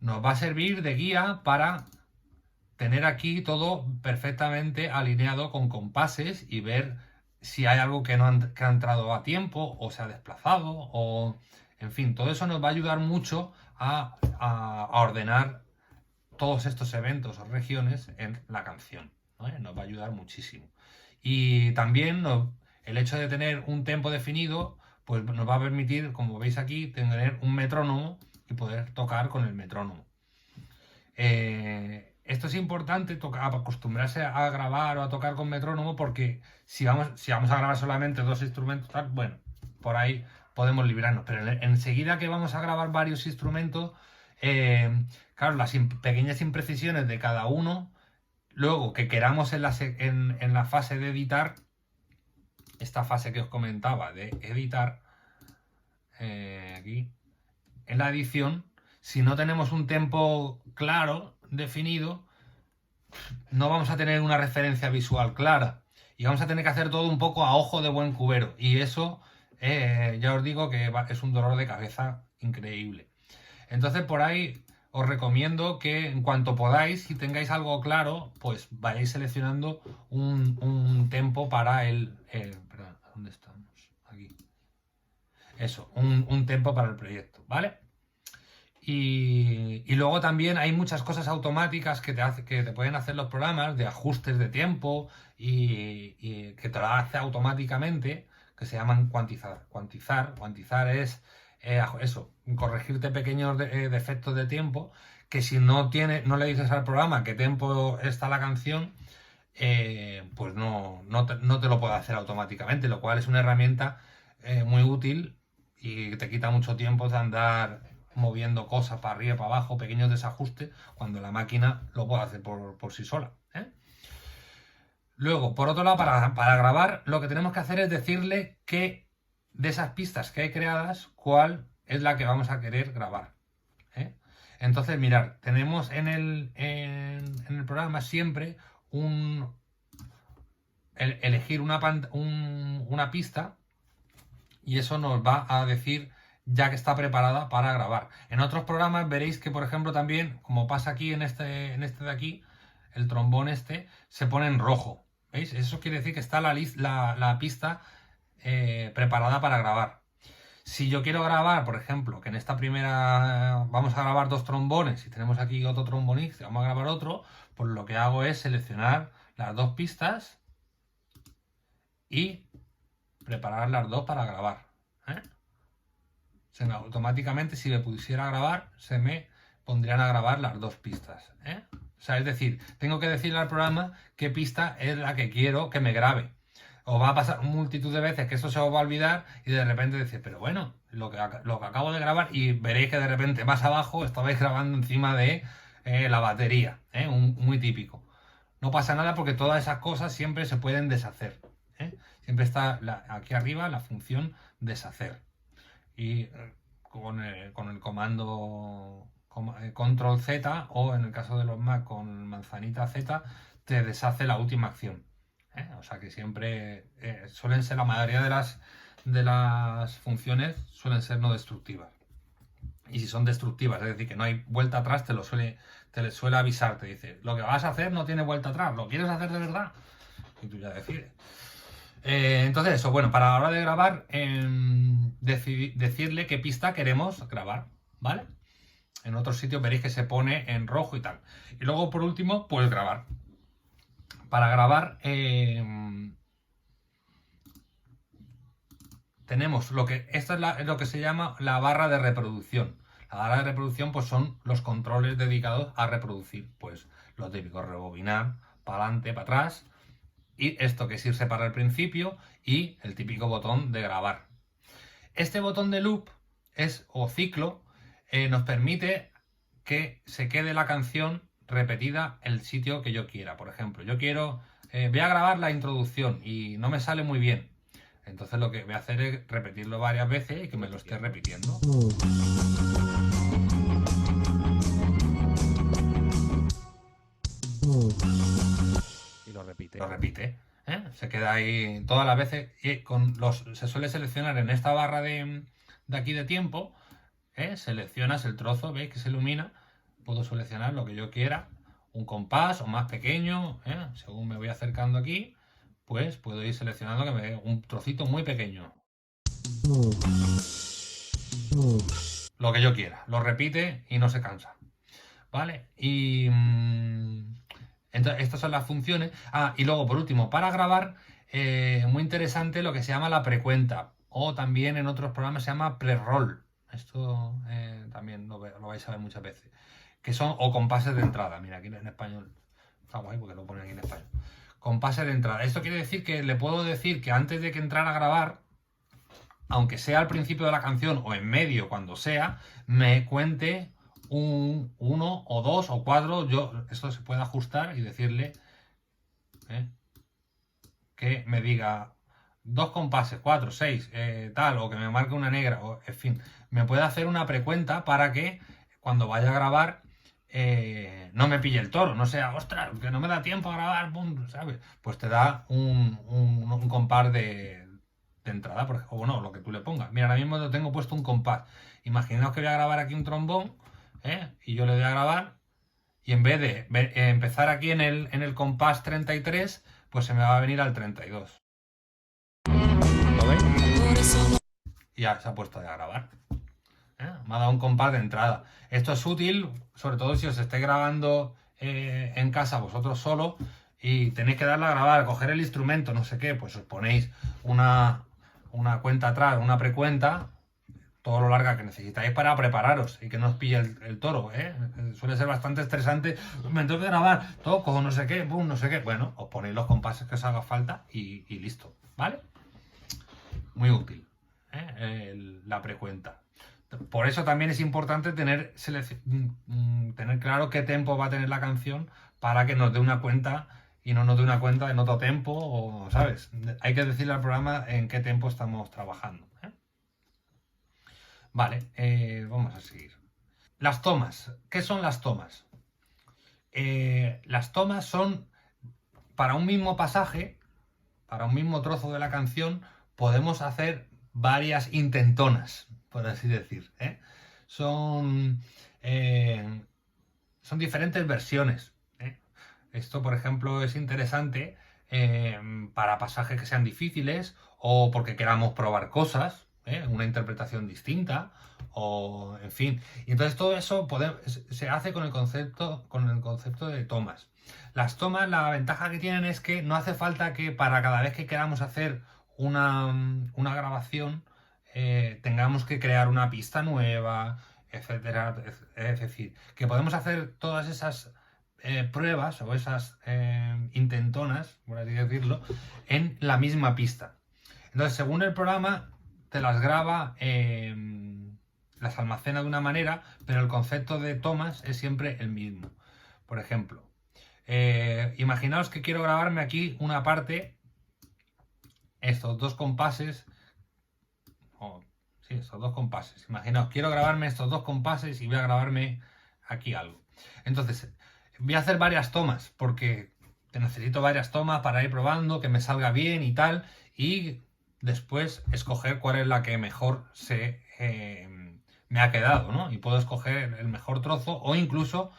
Nos va a servir de guía para tener aquí todo perfectamente alineado con compases y ver si hay algo que ha entrado a tiempo o se ha desplazado, o en fin, todo eso nos va a ayudar mucho a ordenar todos estos eventos o regiones en la canción, ¿vale? Nos va a ayudar muchísimo. Y también el hecho de tener un tempo definido, pues nos va a permitir, como veis aquí, tener un metrónomo y poder tocar con el metrónomo. Esto es importante, acostumbrarse a grabar o a tocar con metrónomo, porque si vamos a grabar solamente 2 instrumentos, bueno, por ahí podemos librarnos, pero enseguida que vamos a grabar varios instrumentos, claro, las pequeñas imprecisiones de cada uno, luego que queramos en la fase de editar, esta fase que os comentaba de editar, aquí, en la edición, si no tenemos un tempo claro, definido, no vamos a tener una referencia visual clara y vamos a tener que hacer todo un poco a ojo de buen cubero, y eso ya os digo que es un dolor de cabeza increíble. Entonces por ahí os recomiendo que en cuanto podáis, si tengáis algo claro, pues vayáis seleccionando un tempo para perdón, ¿dónde estamos? Aquí. Eso, un tempo para el proyecto, ¿vale? Y luego también hay muchas cosas automáticas que te pueden hacer los programas, de ajustes de tiempo y que te lo hace automáticamente, que se llaman cuantizar. Cuantizar es eso, corregirte pequeños defectos de tiempo, que si no le dices al programa qué tiempo está la canción, pues no te lo puede hacer automáticamente, lo cual es una herramienta muy útil y te quita mucho tiempo de andar moviendo cosas para arriba y para abajo, pequeños desajustes, cuando la máquina lo puede hacer por sí sola. Luego, por otro lado, para grabar, lo que tenemos que hacer es decirle que de esas pistas que hay creadas, cuál es la que vamos a querer grabar. Entonces, mirad, tenemos en el programa siempre elegir una pista, y eso nos va a decir ya que está preparada para grabar. En otros programas veréis que, por ejemplo, también, como pasa aquí en este de aquí, el trombón se pone en rojo. ¿Veis? Eso quiere decir que está la pista preparada para grabar. Si yo quiero grabar, por ejemplo, que en esta primera vamos a grabar 2 trombones y tenemos aquí otro trombonista, vamos a grabar otro, pues lo que hago es seleccionar las 2 pistas y preparar las 2 para grabar. Automáticamente, si me pusiera a grabar, se me pondrían a grabar las 2 pistas. O sea, es decir, tengo que decirle al programa qué pista es la que quiero que me grabe. Os va a pasar multitud de veces que eso se os va a olvidar y de repente decís, pero bueno, lo que acabo de grabar, y veréis que de repente más abajo estabais grabando encima de la batería, muy típico. No pasa nada, porque todas esas cosas siempre se pueden deshacer. siempre está aquí arriba la función deshacer. Y con el comando control Z, o en el caso de los Mac con manzanita Z, te deshace la última acción. O sea que siempre suelen ser, la mayoría de las funciones suelen ser no destructivas. Y si son destructivas, es decir, que no hay vuelta atrás, te les suele avisar, te dice, lo que vas a hacer no tiene vuelta atrás, ¿lo quieres hacer de verdad? Y tú ya decides. Entonces eso, bueno, para la hora de grabar, decirle qué pista queremos grabar, ¿vale? En otros sitios veréis que se pone en rojo y tal. Y luego, por último, pues grabar. Para grabar tenemos esto es lo que se llama la barra de reproducción. La barra de reproducción pues son los controles dedicados a reproducir, pues lo típico, rebobinar, para adelante, para atrás, y esto que es irse para el principio, y el típico botón de grabar. Este botón de loop o ciclo nos permite que se quede la canción repetida el sitio que yo quiera. Por ejemplo, yo voy a grabar la introducción y no me sale muy bien. Entonces lo que voy a hacer es repetirlo varias veces y que me lo esté repitiendo. Y lo repite. Lo repite. Se queda ahí todas las veces. Y se suele seleccionar en esta barra de aquí de tiempo. Seleccionas el trozo, ¿veis que se ilumina? Puedo seleccionar lo que yo quiera. Un compás o más pequeño. Según me voy acercando aquí, pues puedo ir seleccionando que me dé un trocito muy pequeño. Lo que yo quiera. Lo repite y no se cansa. ¿Vale? Y entonces estas son las funciones. Y luego por último, para grabar, muy interesante lo que se llama la precuenta. O también en otros programas se llama pre-roll. Esto también lo vais a ver muchas veces. Que son o compases de entrada. Mira, aquí en español. Está guay porque lo ponen aquí en español. Compases de entrada. Esto quiere decir que le puedo decir que antes de que entrara a grabar, aunque sea al principio de la canción o en medio, cuando sea, me cuente uno o dos o cuatro. Esto se puede ajustar y decirle que me diga 2 compases, 4, 6, tal, o que me marque una negra, o en fin, me puede hacer una precuenta para que cuando vaya a grabar no me pille el toro, no sea, ostras, que no me da tiempo a grabar, pum, ¿sabes? Pues te da un compás de entrada, o bueno, lo que tú le pongas. Mira, ahora mismo yo tengo puesto un compás. Imaginaos que voy a grabar aquí un trombón, y yo le doy a grabar, y en vez de empezar aquí en el compás 33, pues se me va a venir al 32. ¿Lo veis? Y ya se ha puesto a grabar. Me ha dado un compás de entrada. Esto es útil, sobre todo si os estáis grabando en casa vosotros solo y tenéis que darle a grabar, coger el instrumento, no sé qué, pues os ponéis una cuenta atrás, una precuenta, todo lo larga que necesitáis para prepararos y que no os pille el toro. Suele ser bastante estresante. Me tengo que grabar, toco, no sé qué, boom, no sé qué. Bueno, os ponéis los compases que os haga falta y listo, ¿vale? Muy útil, la precuenta. Por eso también es importante tener claro qué tempo va a tener la canción para que nos dé una cuenta y no nos dé una cuenta en otro tempo, o, ¿sabes? Hay que decirle al programa en qué tempo estamos trabajando. Vale, vamos a seguir. Las tomas. ¿Qué son las tomas? Las tomas son, para un mismo pasaje, para un mismo trozo de la canción, podemos hacer varias intentonas, por así decir. Son diferentes versiones. Esto, por ejemplo, es interesante para pasajes que sean difíciles o porque queramos probar cosas, una interpretación distinta, o en fin. Y entonces todo eso se hace con el concepto de tomas. Las tomas, la ventaja que tienen es que no hace falta que para cada vez que queramos hacer una grabación tengamos que crear una pista nueva, etcétera. Es decir, que podemos hacer todas esas pruebas o esas intentonas, por así decirlo, en la misma pista. Entonces, según el programa, te las graba, las almacena de una manera, pero el concepto de tomas es siempre el mismo. Por ejemplo, imaginaos que quiero grabarme aquí una parte estos dos compases, estos dos compases. Imaginaos, quiero grabarme estos dos compases y voy a grabarme aquí algo. Entonces, voy a hacer varias tomas, porque necesito varias tomas para ir probando, que me salga bien y tal, y después escoger cuál es la que mejor me ha quedado, ¿no? Y puedo escoger el mejor trozo, o incluso,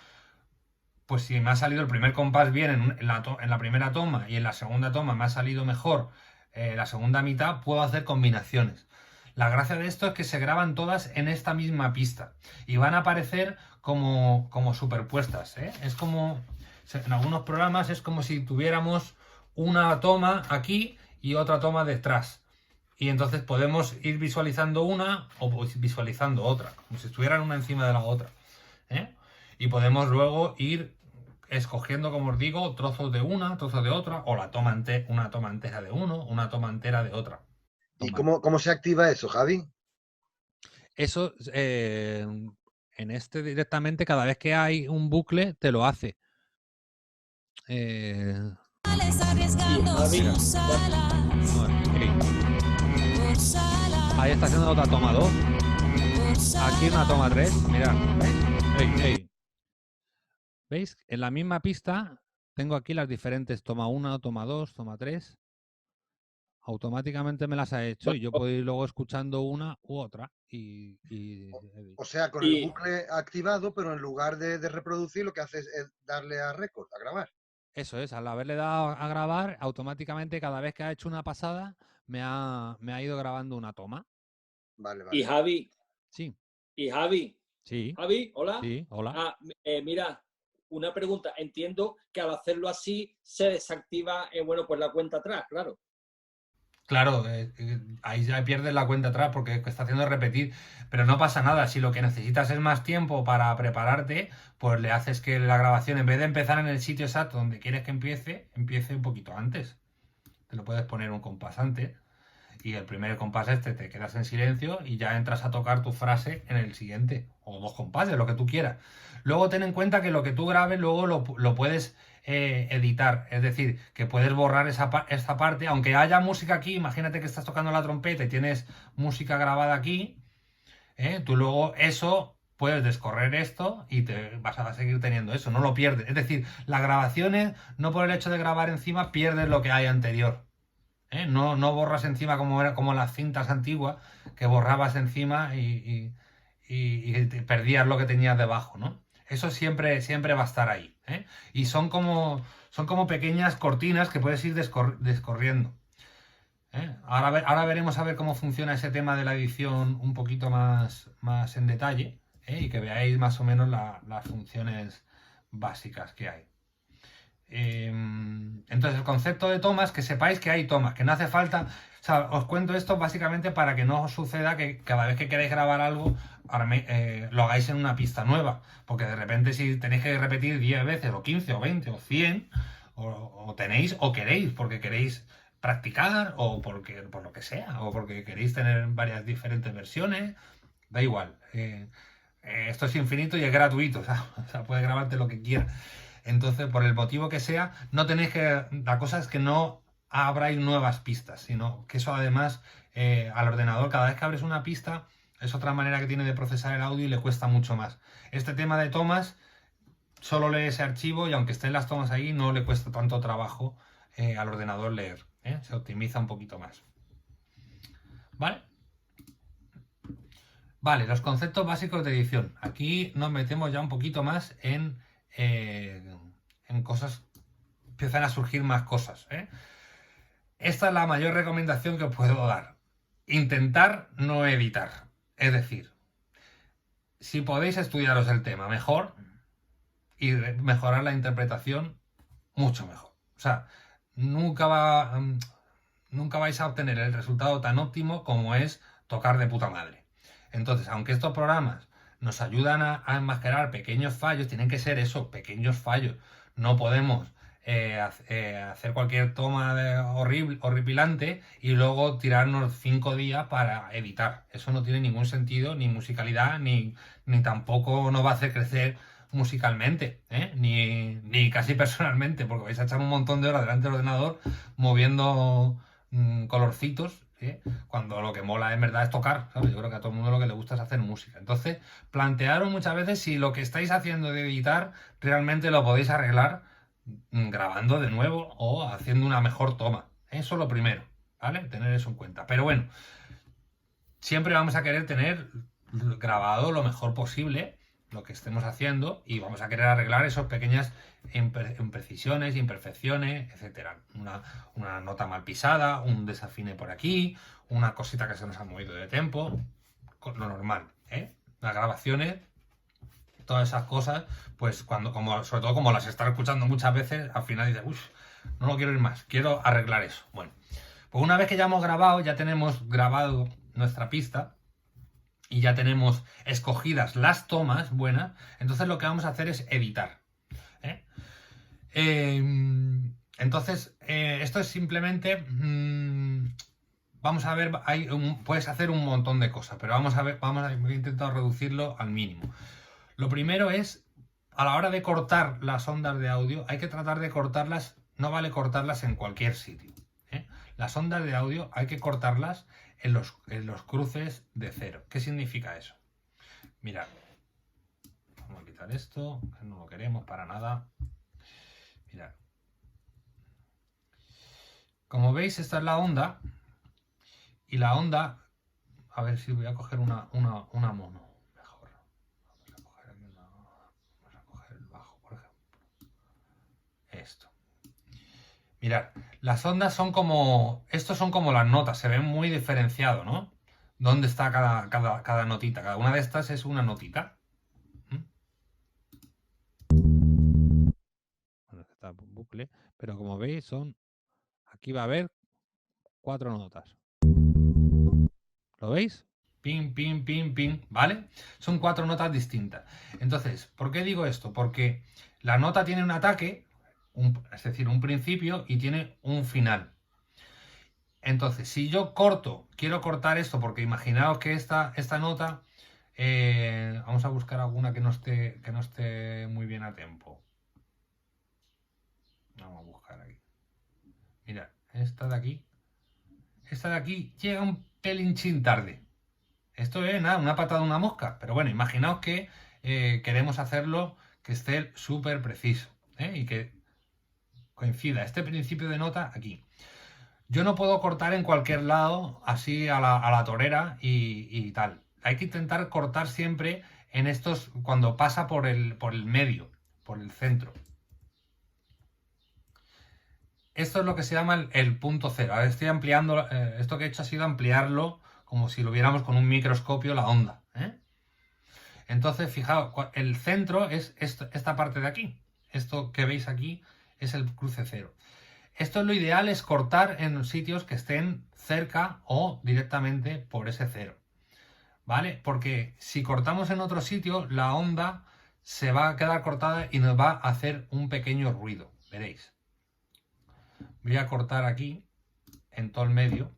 pues si me ha salido el primer compás bien en la primera toma y en la segunda toma me ha salido mejor la segunda mitad, puedo hacer combinaciones. La gracia de esto es que se graban todas en esta misma pista y van a aparecer como superpuestas, ¿eh? Es como, en algunos programas es como si tuviéramos una toma aquí y otra toma detrás. Y entonces podemos ir visualizando una o visualizando otra, como si estuvieran una encima de la otra, ¿eh? Y podemos luego ir escogiendo, como os digo, trozos de una, trozos de otra, o una toma entera de uno, una toma entera de otra. ¿Y cómo se activa eso, Javi? Eso, en este directamente, cada vez que hay un bucle, te lo hace. Ahí está haciendo otra toma 2. Aquí una toma 3. Mirad. ¿Veis? En la misma pista tengo aquí las diferentes toma 1, toma 2, toma 3. Automáticamente me las ha hecho y yo puedo ir luego escuchando una u otra. O sea, con el bucle activado, pero en lugar de reproducir, lo que hace es darle a record, a grabar. Eso es, al haberle dado a grabar, automáticamente cada vez que ha hecho una pasada, me ha ido grabando una toma. Vale, vale. Y Javi. Sí. Y Javi. Sí. Javi, hola. Sí, hola. Mira, una pregunta. Entiendo que al hacerlo así se desactiva, pues la cuenta atrás, claro. Claro, ahí ya pierdes la cuenta atrás porque está haciendo repetir, pero no pasa nada. Si lo que necesitas es más tiempo para prepararte, pues le haces que la grabación, en vez de empezar en el sitio exacto donde quieres que empiece un poquito antes. Te lo puedes poner un compás antes y el primer compás te quedas en silencio y ya entras a tocar tu frase en el siguiente, o dos compases, lo que tú quieras. Luego ten en cuenta que lo que tú grabes luego lo puedes editar, es decir, que puedes borrar esta parte, aunque haya música aquí. Imagínate que estás tocando la trompeta y tienes música grabada aquí, tú luego eso puedes descorrer esto y te vas a seguir teniendo eso, no lo pierdes. Es decir, las grabaciones, no por el hecho de grabar encima, pierdes lo que hay anterior. No borras encima como las cintas antiguas, que borrabas encima y te perdías lo que tenías debajo, ¿no? Eso siempre va a estar ahí, ¿eh? Y son como pequeñas cortinas que puedes ir descorriendo, ¿eh? Ahora veremos a ver cómo funciona ese tema de la edición un poquito más en detalle, ¿eh? Y que veáis más o menos las funciones básicas que hay. Entonces el concepto de tomas, que sepáis que hay tomas, que no hace falta, o sea, os cuento esto básicamente para que no os suceda que cada vez que queráis grabar algo lo hagáis en una pista nueva, porque de repente si tenéis que repetir 10 veces o 15 o 20 o 100 o tenéis o queréis, porque queréis practicar o por lo que sea, o porque queréis tener varias diferentes versiones, da igual, esto es infinito y es gratuito, o sea, puedes grabarte lo que quieras. Entonces, por el motivo que sea, no tenéis que... La cosa es que no abráis nuevas pistas, sino que eso además al ordenador, cada vez que abres una pista, es otra manera que tiene de procesar el audio y le cuesta mucho más. Este tema de tomas, solo lee ese archivo y aunque estén las tomas ahí, no le cuesta tanto trabajo al ordenador leer, ¿eh? Se optimiza un poquito más. ¿Vale? Vale, los conceptos básicos de edición. Aquí nos metemos ya un poquito más en cosas, empiezan a surgir más cosas, ¿eh? Esta es la mayor recomendación que os puedo dar. Intentar no editar. Es decir, si podéis estudiaros el tema mejor y mejorar la interpretación, mucho mejor. O sea, nunca vais a obtener el resultado tan óptimo como es tocar de puta madre. Entonces, aunque estos programas nos ayudan a enmascarar pequeños fallos, tienen que ser esos pequeños fallos. No podemos hacer cualquier toma horripilante y luego tirarnos 5 días para editar. Eso no tiene ningún sentido, ni musicalidad, ni tampoco nos va a hacer crecer musicalmente, ¿eh? ni casi personalmente, porque vais a echar un montón de horas delante del ordenador moviendo colorcitos, ¿sí? Cuando lo que mola en verdad es tocar, ¿sabes? Yo creo que a todo el mundo lo que le gusta es hacer música. Entonces, plantearos muchas veces si lo que estáis haciendo de editar realmente lo podéis arreglar grabando de nuevo o haciendo una mejor toma. Eso es lo primero, ¿vale? Tener eso en cuenta. Pero bueno, siempre vamos a querer tener grabado lo mejor posible lo que estemos haciendo y vamos a querer arreglar esas pequeñas imprecisiones, imperfecciones, etcétera. Una nota mal pisada, un desafine por aquí, una cosita que se nos ha movido de tempo, lo normal, ¿eh? Las grabaciones, todas esas cosas, pues sobre todo como las estás escuchando muchas veces, al final dices, uff, no lo quiero ir más, quiero arreglar eso. Bueno, pues una vez que ya hemos grabado, ya tenemos grabado nuestra pista y ya tenemos escogidas las tomas buenas, entonces lo que vamos a hacer es editar. Entonces, esto es simplemente, vamos a ver, puedes hacer un montón de cosas, pero vamos a intentar reducirlo al mínimo. Lo primero es, a la hora de cortar las ondas de audio, hay que tratar de cortarlas, no vale cortarlas en cualquier sitio, ¿eh? Las ondas de audio hay que cortarlas en los cruces de cero. ¿Qué significa eso? Mirad, vamos a quitar esto, que no lo queremos para nada. Mirad. Como veis, esta es la onda, y la onda, a ver si voy a coger una mono. Esto. Mirad, las ondas son como... Estos son como las notas, se ven muy diferenciado, ¿no? ¿Dónde está cada notita? Cada una de estas es una notita. Bueno, está en bucle, pero como veis son... Aquí va a haber 4 notas. ¿Lo veis? Pim, pim, pim, pim, ¿vale? Son 4 notas distintas. Entonces, ¿por qué digo esto? Porque la nota tiene un ataque... es decir, un principio y tiene un final. Entonces, si yo quiero cortar esto, porque imaginaos que esta nota, vamos a buscar alguna que no esté muy bien a tempo. Vamos a buscar aquí. Mira, esta de aquí llega un pelinchín tarde. Esto es nada, una patada de una mosca. Pero bueno, imaginaos que queremos hacerlo que esté súper preciso, y que coincida este principio de nota aquí. Yo no puedo cortar en cualquier lado así a la torera y tal. Hay que intentar cortar siempre en estos, cuando pasa por el medio, por el centro. Esto es lo que se llama el punto cero. Ahora estoy ampliando, esto que he hecho ha sido ampliarlo como si lo viéramos con un microscopio la onda, ¿eh? Entonces, fijaos, el centro es esta parte de aquí. Esto que veis aquí es el cruce cero. Esto lo ideal es cortar en sitios que estén cerca o directamente por ese cero, ¿vale? Porque si cortamos en otro sitio, la onda se va a quedar cortada y nos va a hacer un pequeño ruido, veréis. Voy a cortar aquí, en todo el medio.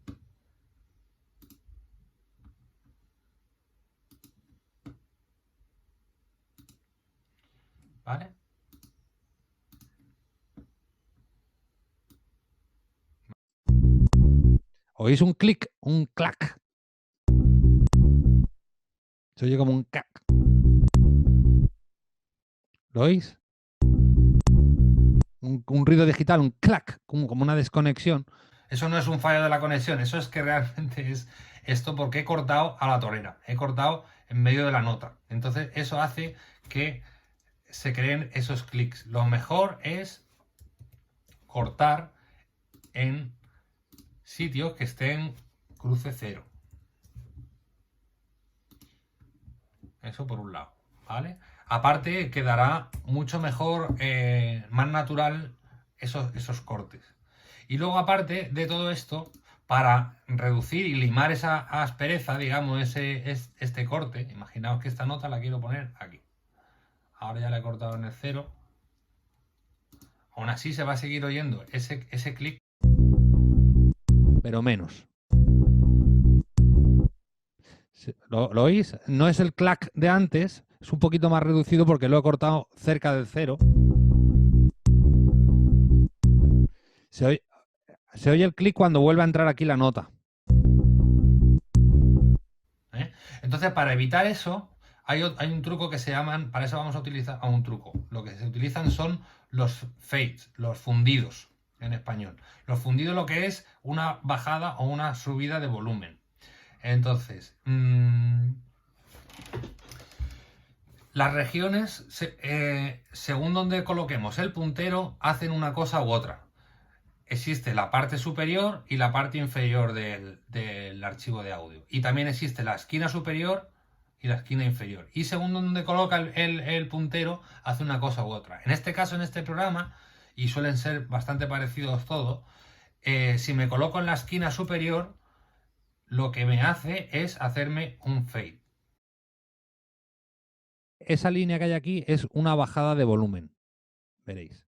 ¿Vale? ¿Oís un clic? Un clac. Se oye como un clac. ¿Lo oís? Un ruido digital, un clac, como una desconexión. Eso no es un fallo de la conexión, eso es que realmente es esto porque he cortado a la torera, he cortado en medio de la nota. Entonces eso hace que se creen esos clics. Lo mejor es cortar en sitios que estén cruce cero. Eso por un lado, ¿vale? Aparte quedará mucho mejor, más natural esos cortes. Y luego aparte de todo esto, para reducir y limar esa aspereza, digamos, este corte, imaginaos que esta nota la quiero poner aquí. Ahora ya la he cortado en el cero. Aún así se va a seguir oyendo ese clic. Pero menos. ¿Lo oís? No es el clac de antes, es un poquito más reducido porque lo he cortado cerca del cero. Se oye el clic cuando vuelve a entrar aquí la nota. Entonces, para evitar eso, hay un truco que se llaman, para eso vamos a utilizar un truco. Lo que se utilizan son los fades, los fundidos en español. Los fundidos lo que es una bajada o una subida de volumen. Entonces, las regiones, según donde coloquemos el puntero, hacen una cosa u otra. Existe la parte superior y la parte inferior del archivo de audio. Y también existe la esquina superior y la esquina inferior. Y según donde coloca el puntero, hace una cosa u otra. En este caso, en este programa, y suelen ser bastante parecidos todos, si me coloco en la esquina superior, lo que me hace es hacerme un fade. Esa línea que hay aquí es una bajada de volumen. Veréis.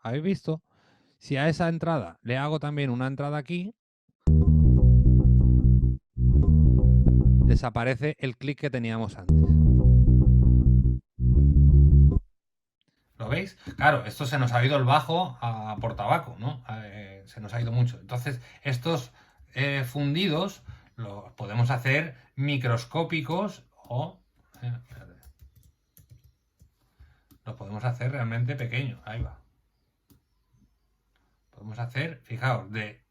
¿Habéis visto? Si a esa entrada le hago también una entrada aquí, desaparece el clic que teníamos antes. ¿Lo veis? Claro, esto se nos ha ido el bajo por tabaco, ¿no? Se nos ha ido mucho. Entonces, estos fundidos los podemos hacer microscópicos o los podemos hacer realmente pequeños. Ahí va. Podemos hacer, fijaos, de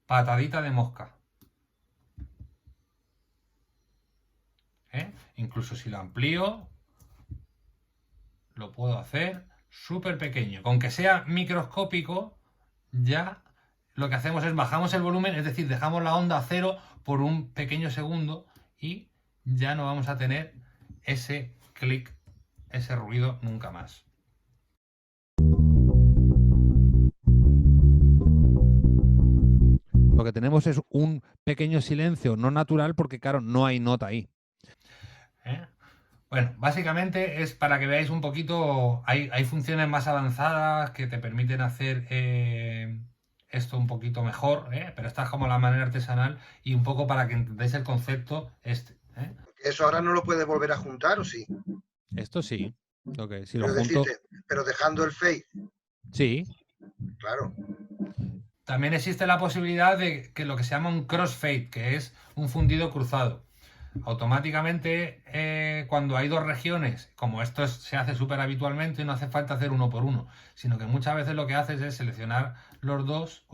patadita de mosca. Incluso si lo amplío, lo puedo hacer súper pequeño. Con que sea microscópico, ya lo que hacemos es bajamos el volumen, es decir, dejamos la onda a cero por un pequeño segundo y ya no vamos a tener ese clic, ese ruido nunca más. Lo que tenemos es un pequeño silencio no natural porque, claro, no hay nota ahí. Bueno, básicamente es para que veáis un poquito, hay funciones más avanzadas que te permiten hacer esto un poquito mejor, pero esta es como la manera artesanal y un poco para que entendáis el concepto este. ¿Eso ahora no lo puedes volver a juntar o sí? Esto sí. Okay, si pero, lo junto... pero dejando el fade. Sí. Claro. También existe la posibilidad de que lo que se llama un crossfade, que es un fundido cruzado. Automáticamente, cuando hay dos regiones, como esto se hace súper habitualmente, no hace falta hacer uno por uno, sino que muchas veces lo que haces es seleccionar los dos,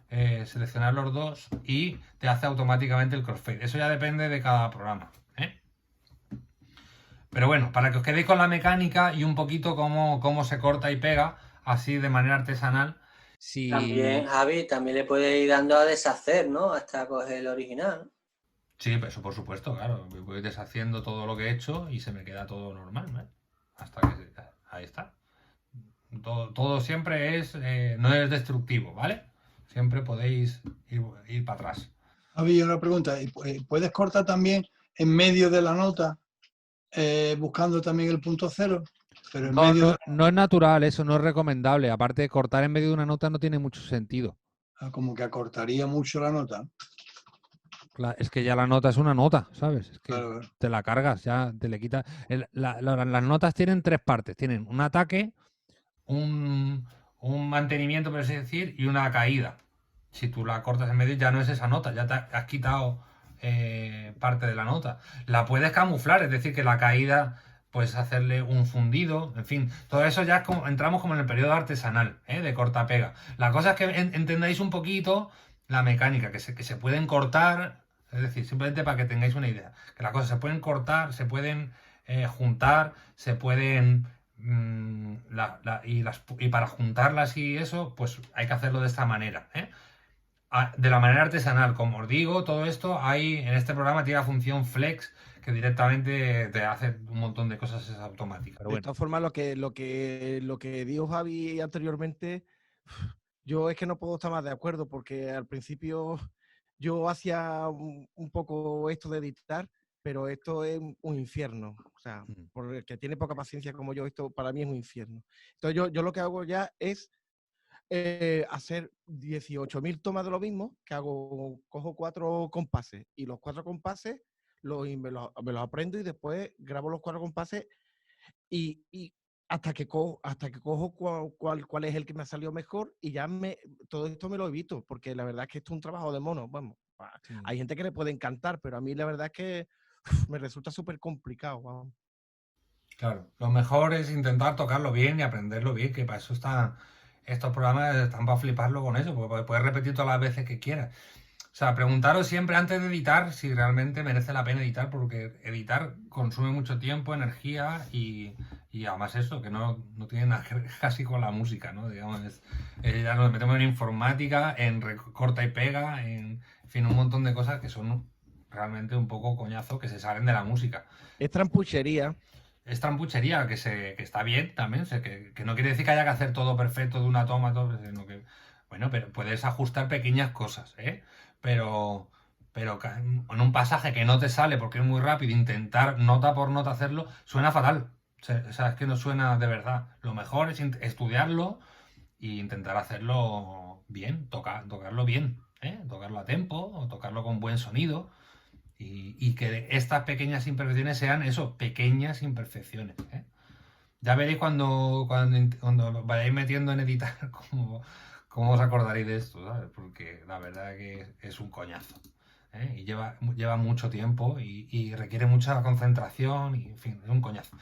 seleccionar los dos y te hace automáticamente el crossfade. Eso ya depende de cada programa. Pero bueno, para que os quedéis con la mecánica y un poquito cómo se corta y pega, así de manera artesanal. Si... También, Javi, también le puedes ir dando a deshacer, ¿no? Hasta coger el original, ¿no? Sí, eso por supuesto, claro. Me voy deshaciendo todo lo que he hecho y se me queda todo normal, ¿no? Hasta que... Ahí está. Todo siempre es... no es destructivo, ¿vale? Siempre podéis ir para atrás. Había una pregunta. ¿Puedes cortar también en medio de la nota buscando también el punto cero? Pero en medio no es natural, eso no es recomendable. Aparte, cortar en medio de una nota no tiene mucho sentido. Como que acortaría mucho la nota. Claro, es que ya la nota es una nota, ¿sabes? Es que claro. Te la cargas, ya te le quitas. Las notas tienen tres partes. Tienen un ataque, un mantenimiento, por así decir, y una caída. Si tú la cortas en medio ya no es esa nota, ya te has quitado parte de la nota. La puedes camuflar, es decir, que la caída puedes hacerle un fundido, en fin, todo eso ya entramos como en el periodo artesanal, de corta-pega. La cosa es que entendáis un poquito la mecánica, que se pueden cortar, es decir, simplemente para que tengáis una idea, que las cosas se pueden cortar, se pueden juntar, se pueden... y para juntarlas y eso, pues hay que hacerlo de esta manera, de la manera artesanal. Como os digo, todo esto en este programa tiene la función Flex, que directamente te hace un montón de cosas automáticas. Pero de todas formas, lo que dijo Javi anteriormente, yo es que no puedo estar más de acuerdo, porque al principio yo hacía un poco esto de editar, pero esto es un infierno. O sea, por el que tiene poca paciencia como yo, esto para mí es un infierno. Entonces yo lo que hago ya es hacer 18.000 tomas de lo mismo, que cojo 4 compases, y los 4 compases me los aprendo y después grabo los 4 compases y hasta que cojo cuál es el que me ha salido mejor y ya todo esto me lo evito, porque la verdad es que esto es un trabajo de mono, vamos. Sí. Hay gente que le puede encantar, pero a mí la verdad es que me resulta súper complicado, vamos. Claro, lo mejor es intentar tocarlo bien y aprenderlo bien, que para eso estos programas están para fliparlo con eso, porque puedes repetir todas las veces que quieras. O sea, preguntaros siempre antes de editar si realmente merece la pena editar, porque editar consume mucho tiempo, energía y además eso, que no tiene nada que ver casi con la música, ¿no? Digamos, ya nos metemos en informática, en corta y pega, en fin, un montón de cosas que son realmente un poco coñazo, que se salen de la música. Es trampuchería. Es trampuchería, que está bien también, que no quiere decir que haya que hacer todo perfecto de una toma, todo, sino que, bueno, pero puedes ajustar pequeñas cosas, ¿eh? Pero en un pasaje que no te sale porque es muy rápido, intentar nota por nota hacerlo, suena fatal. O sea, es que no suena de verdad. Lo mejor es estudiarlo e intentar hacerlo bien, tocarlo bien, ¿eh? Tocarlo a tiempo o tocarlo con buen sonido. Y que estas pequeñas imperfecciones sean eso, pequeñas imperfecciones, ¿eh? Ya veréis cuando vayáis metiendo en editar cómo os acordaréis de esto, ¿sabes? Porque la verdad que es un coñazo, ¿eh? Y lleva mucho tiempo y requiere mucha concentración y, en fin, es un coñazo.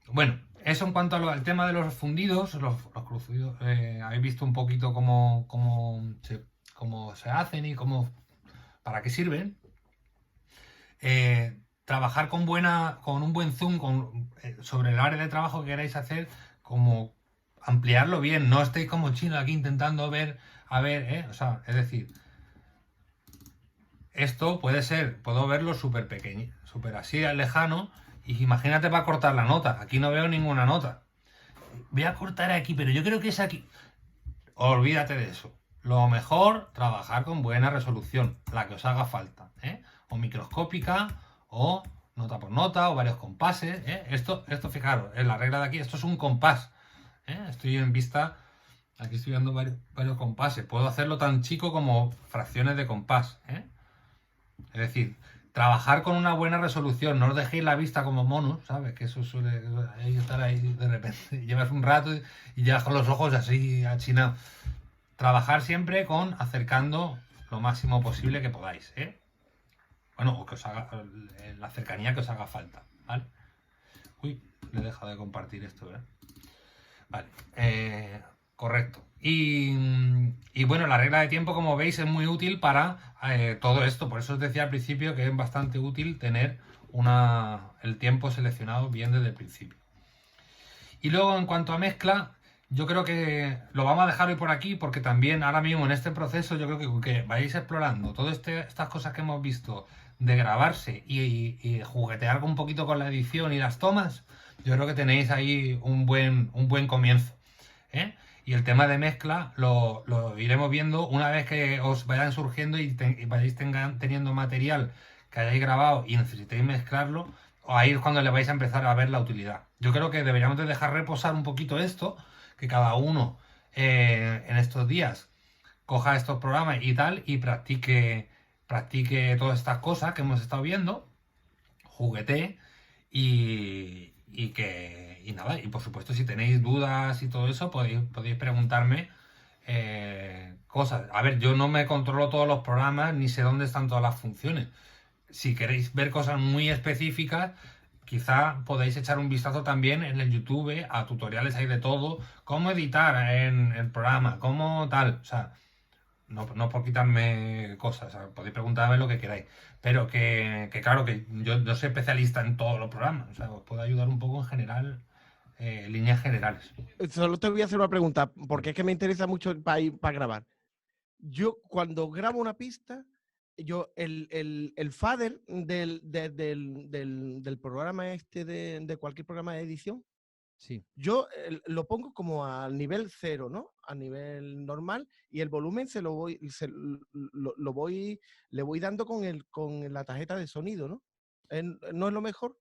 Bueno, eso en cuanto al tema de los fundidos, los crujidos, habéis visto un poquito cómo se hacen y para qué sirven. Trabajar con un buen zoom sobre el área de trabajo que queráis hacer, como ampliarlo bien, no estéis como chino aquí intentando ver, o sea, es decir, esto puedo verlo súper pequeño, súper así lejano, y imagínate para cortar la nota, aquí no veo ninguna nota, voy a cortar aquí, pero yo creo que es aquí, olvídate de eso, lo mejor, trabajar con buena resolución, la que os haga falta, o microscópica, o nota por nota, o varios compases, Esto, fijaros, en la regla de aquí, esto es un compás, Estoy en vista, aquí estoy viendo varios compases, puedo hacerlo tan chico como fracciones de compás, Es decir, trabajar con una buena resolución, no os dejéis la vista como monos, ¿sabes? Que eso suele estar ahí de repente, llevas un rato y llevas con los ojos así achinados. Trabajar siempre acercando lo máximo posible que podáis, Bueno, o que os haga la cercanía que os haga falta, ¿vale? Uy, le he dejado de compartir esto, ¿verdad? Vale, correcto. Y bueno, la regla de tiempo, como veis, es muy útil para todo esto. Por eso os decía al principio que es bastante útil tener el tiempo seleccionado bien desde el principio. Y luego, en cuanto a mezcla, yo creo que lo vamos a dejar hoy por aquí, porque también ahora mismo en este proceso yo creo que vais explorando todas estas cosas que hemos visto de grabarse y juguetear un poquito con la edición y las tomas. Yo creo que tenéis ahí un buen comienzo, Y el tema de mezcla lo iremos viendo una vez que os vayan surgiendo y vayáis teniendo material que hayáis grabado y necesitéis mezclarlo, o ahí es cuando le vais a empezar a ver la utilidad. Yo creo que deberíamos de dejar reposar un poquito esto, que cada uno en estos días coja estos programas y tal y practique todas estas cosas que hemos estado viendo, juguetee y nada, y por supuesto si tenéis dudas y todo eso podéis preguntarme cosas. A ver, yo no me controlo todos los programas ni sé dónde están todas las funciones. Si queréis ver cosas muy específicas, quizá podéis echar un vistazo también en el YouTube a tutoriales hay de todo, cómo editar en el programa, cómo tal, o sea, no por quitarme cosas, o sea, podéis preguntarme lo que queráis, pero que claro que yo no soy especialista en todos los programas, o sea, os puedo ayudar un poco en general, líneas generales. Solo te voy a hacer una pregunta, porque es que me interesa mucho para grabar. Yo cuando grabo una pista, el fader del programa de cualquier programa de edición, sí, yo lo pongo como a nivel 0, ¿no? A nivel normal, y el volumen le voy dando con la tarjeta de sonido, ¿no? ¿No es lo mejor?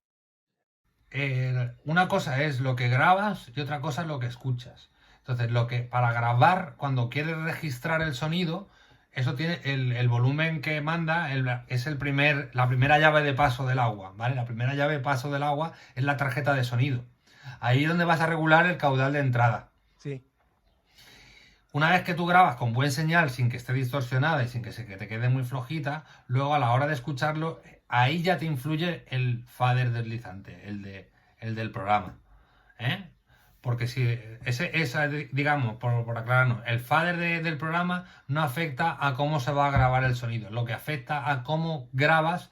Una cosa es lo que grabas y otra cosa es lo que escuchas. Entonces, para grabar, cuando quieres registrar el sonido, eso tiene el volumen que manda, es la primera llave de paso del agua, ¿vale? La primera llave de paso del agua es la tarjeta de sonido. Ahí es donde vas a regular el caudal de entrada. Sí. Una vez que tú grabas con buen señal, sin que esté distorsionada y sin que te quede muy flojita, luego a la hora de escucharlo, ahí ya te influye el fader deslizante, el del programa. ¿Eh? Porque si digamos, por aclararnos, el fader del programa no afecta a cómo se va a grabar el sonido. Lo que afecta a cómo grabas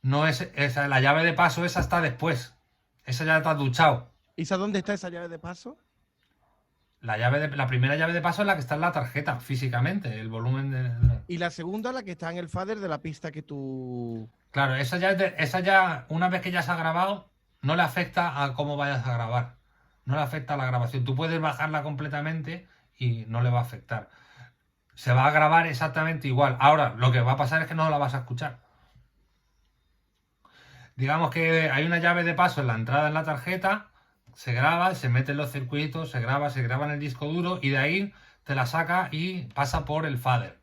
no es la llave de paso, esa está después. Esa ya está duchado. ¿Y sabes dónde está esa llave de paso? La primera llave de paso es la que está en la tarjeta, físicamente, el volumen de... Y la segunda, la que está en el fader de la pista que tú... Claro, esa ya, una vez que ya se ha grabado, no le afecta a cómo vayas a grabar. No le afecta a la grabación. Tú puedes bajarla completamente y no le va a afectar. Se va a grabar exactamente igual. Ahora, lo que va a pasar es que no la vas a escuchar. Digamos que hay una llave de paso en la entrada en la tarjeta, se graba, se mete en los circuitos, se graba en el disco duro y de ahí te la saca y pasa por el fader.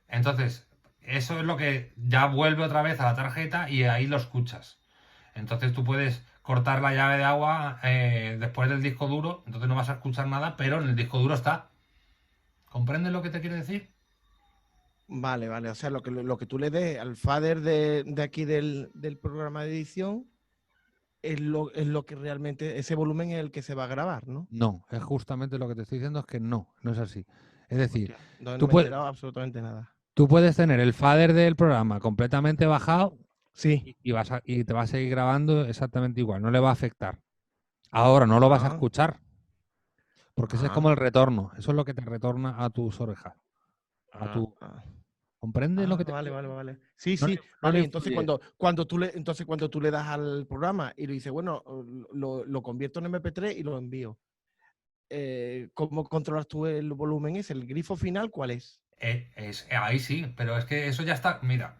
Entonces, eso es lo que ya vuelve otra vez a la tarjeta y ahí lo escuchas. Entonces tú puedes cortar la llave de agua después del disco duro, entonces no vas a escuchar nada, pero en el disco duro está. ¿Comprendes lo que te quiero decir? Vale, vale. O sea, lo que tú le des al fader de aquí del programa de edición es lo que realmente, ese volumen es el que se va a grabar, ¿no? No, es justamente lo que te estoy diciendo, es que no es así. Es decir, Hostia, no tú me he puedes... enterado absolutamente nada. Tú puedes tener el fader del programa completamente bajado Sí. y te va a seguir grabando exactamente igual, no le va a afectar. Ahora no lo vas a escuchar, porque ese es como el retorno, eso es lo que te retorna a tus orejas. ¿Comprendes lo que te Vale, vale, vale. Sí, No sí. le- no Vale, le entonces influye. cuando tú le das al programa y le dices, bueno, lo convierto en MP3 y lo envío. ¿Cómo controlas tú el volumen ese? ¿El grifo final cuál es? Ahí sí, pero es que eso ya está. Mira,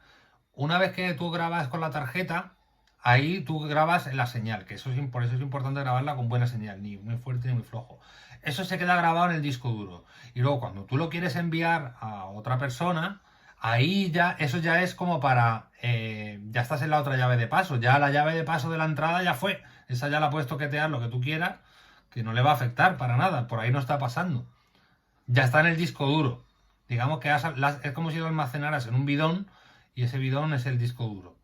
una vez que tú grabas con la tarjeta, ahí tú grabas la señal, que por eso es importante grabarla con buena señal, ni muy fuerte ni muy flojo. Eso se queda grabado en el disco duro. Y luego cuando tú lo quieres enviar a otra persona, ahí ya, eso ya es como ya estás en la otra llave de paso. Ya la llave de paso de la entrada ya fue. Esa ya la puedes toquetear lo que tú quieras, que no le va a afectar para nada. Por ahí no está pasando. Ya está en el disco duro. Digamos que es como si lo almacenaras en un bidón y ese bidón es el disco duro.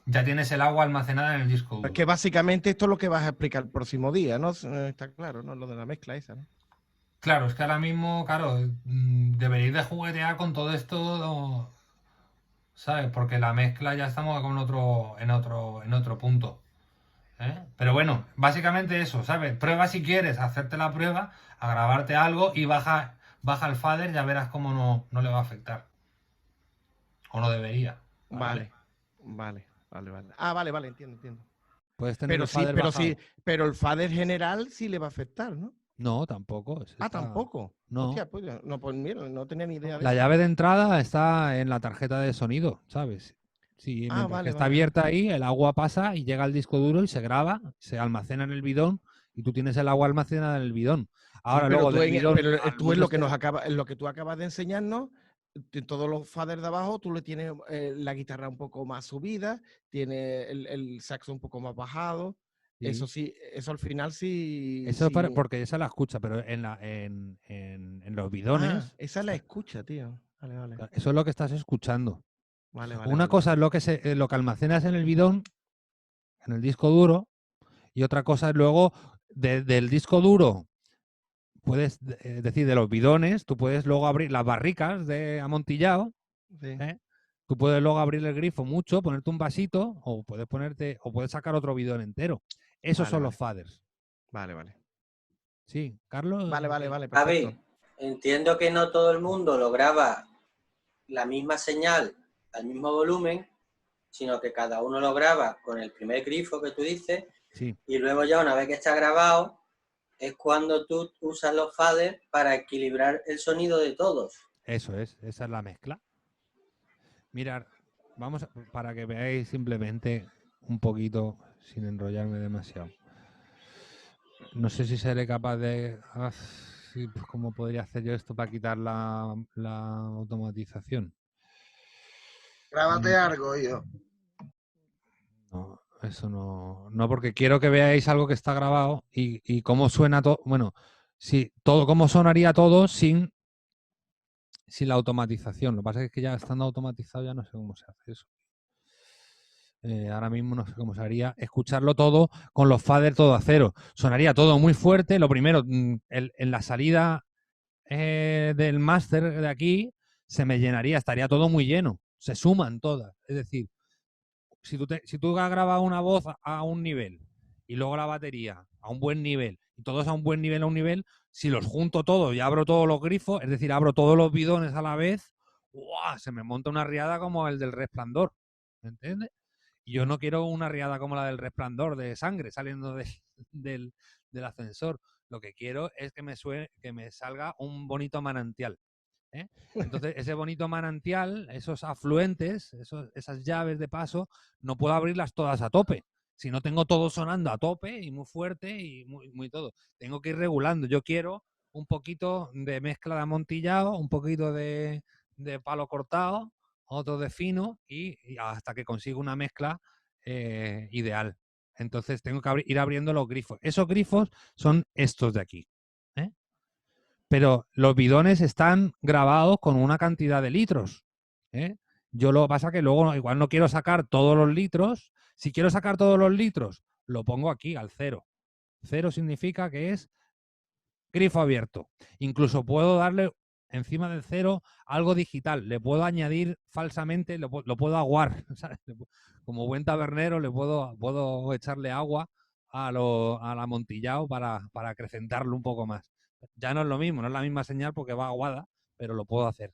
Ya tienes el agua almacenada en el disco duro. Es que básicamente esto es lo que vas a explicar el próximo día, ¿no? Está claro, ¿no? Lo de la mezcla esa, ¿no? Claro, es que ahora mismo, claro, deberéis de juguetear con todo esto, ¿sabes? Porque la mezcla ya estamos en otro punto. ¿Eh? Pero bueno, básicamente eso, ¿sabes? Prueba si quieres hacerte la prueba, a grabarte algo y baja el fader, ya verás cómo no le va a afectar. O no debería. Vale. Ah, vale, entiendo. Puedes tener Pero el sí, fader bajado. pero el fader general sí le va a afectar, ¿no? No, tampoco. Tampoco. No. Hostia, pues, pues mira, no tenía ni idea de La eso. llave de entrada está en la tarjeta de sonido, ¿sabes? Sí, mientras que está abierta ahí, el agua pasa y llega al disco duro y se graba, se almacena en el bidón y tú tienes el agua almacenada en el bidón. Ahora pero luego tú del bidón al tú en mundo lo que tú acabas de enseñarnos, en todos los faders de abajo, tú le tienes la guitarra un poco más subida, tiene el saxo un poco más bajado. Sí. Eso sí, eso al final sí. Eso sí. porque esa la escucha, pero en los bidones. Esa es la escucha, tío. Vale. Eso es lo que estás escuchando. Vale. Una cosa es lo que almacenas en el bidón, en el disco duro, y otra cosa es luego del disco duro. Puedes decir, de los bidones, tú puedes luego abrir las barricas de amontillado. Sí. Tú puedes luego abrir el grifo mucho, ponerte un vasito o puedes sacar otro bidón entero. Esos son los faders. Vale. Sí, Carlos. Vale, perfecto. Javi, entiendo que no todo el mundo lo graba la misma señal al mismo volumen, sino que cada uno lo graba con el primer grifo que tú dices, sí. Y luego ya una vez que está grabado es cuando tú usas los faders para equilibrar el sonido de todos. Eso es, esa es la mezcla. Mirad, para que veáis simplemente un poquito, sin enrollarme demasiado. No sé si seré capaz de... ¿Cómo podría hacer yo esto para quitar la automatización? Grábate algo, hijo. No, eso no. No, porque quiero que veáis algo que está grabado y cómo suena todo. Bueno, sí, todo, cómo sonaría todo sin la automatización. Lo que pasa es que ya estando automatizado ya no sé cómo se hace eso. Ahora mismo no sé cómo se haría escucharlo todo con los faders todo a cero. Sonaría todo muy fuerte. Lo primero, en la salida del máster de aquí se me llenaría, estaría todo muy lleno. Se suman todas. Es decir, si tú has grabado una voz a un nivel y luego la batería a un buen nivel y todos a un buen nivel, si los junto todos y abro todos los grifos, es decir, abro todos los bidones a la vez, ¡guau!, se me monta una riada como el del Resplandor. ¿Me entiendes? Y yo no quiero una riada como la del Resplandor de sangre saliendo del ascensor. Lo que quiero es que me salga un bonito manantial. Entonces, ese bonito manantial, esos afluentes, esas llaves de paso, no puedo abrirlas todas a tope. Si no tengo todo sonando a tope y muy fuerte y muy todo. Tengo que ir regulando. Yo quiero un poquito de mezcla de amontillado, un poquito de palo cortado, otro de fino y hasta que consiga una mezcla ideal. Entonces tengo que ir abriendo los grifos. Esos grifos son estos de aquí. Pero los bidones están grabados con una cantidad de litros. Yo lo que pasa es que luego igual no quiero sacar todos los litros. Si quiero sacar todos los litros, lo pongo aquí al 0. 0 significa que es grifo abierto. Incluso puedo darle encima del 0 algo digital. Le puedo añadir falsamente, lo puedo aguar. ¿Sabes? Como buen tabernero le puedo echarle agua al amontillado para acrecentarlo un poco más. Ya no es lo mismo, no es la misma señal porque va aguada, pero lo puedo hacer.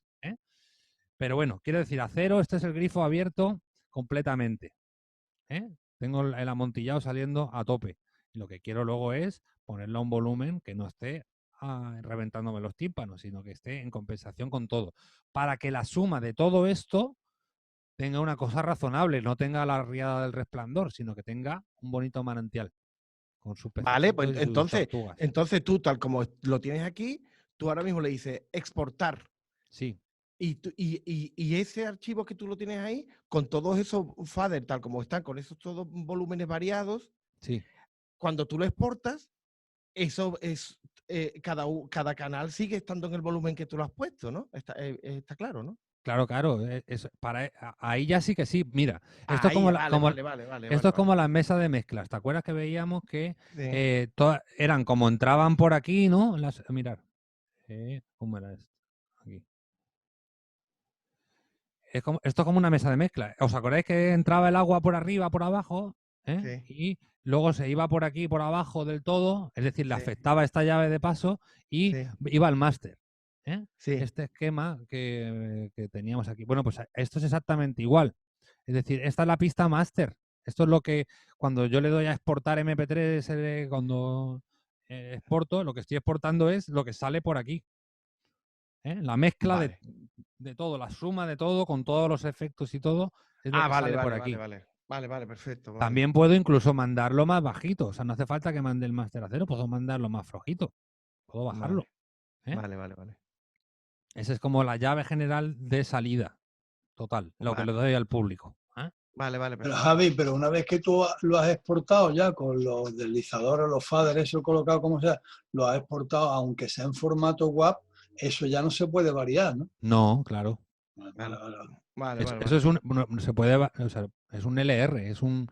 Pero bueno, quiero decir, a 0, este es el grifo abierto completamente. Tengo el amontillado saliendo a tope. Y lo que quiero luego es ponerle a un volumen que no esté reventándome los tímpanos, sino que esté en compensación con todo. Para que la suma de todo esto tenga una cosa razonable, no tenga la riada del Resplandor, sino que tenga un bonito manantial. Con sus vale, pues pececitos y sus tortugas. entonces tú, tal como lo tienes aquí, tú ahora mismo le dices exportar. Sí. Y ese archivo que tú lo tienes ahí, con todos esos faders, tal como están, con esos todos volúmenes variados, sí. Cuando tú lo exportas, eso es cada canal sigue estando en el volumen que tú lo has puesto, ¿no? Está claro, ¿no? Claro, claro. Ahí ya sí que sí. Mira, esto es como como la mesa de mezclas. ¿Te acuerdas que veíamos que eran como entraban por aquí, ¿no? Mirad. ¿Cómo era esto? Aquí. Esto es como una mesa de mezcla. ¿Os acordáis que entraba el agua por arriba, por abajo? Y luego se iba por aquí, por abajo del todo. Es decir, le afectaba esta llave de paso y iba al máster. Este esquema que teníamos aquí. Bueno, pues esto es exactamente igual. Es decir, esta es la pista máster. Esto es lo que cuando yo le doy a exportar MP3, cuando exporto, lo que estoy exportando es lo que sale por aquí. La mezcla de todo, la suma de todo, con todos los efectos y todo, es lo que sale por aquí. Vale, perfecto. También puedo incluso mandarlo más bajito. O sea, no hace falta que mande el máster a 0, puedo mandarlo más flojito. Puedo bajarlo. Vale. Esa es como la llave general de salida. Total, lo que le doy al público. Vale. Pero Javi, pero una vez que tú lo has exportado ya con los deslizadores, los faders, eso colocado como sea, lo has exportado, aunque sea en formato WAV, eso ya no se puede variar, ¿no? No, claro. Vale. Eso es se puede, o sea, es un LR, es un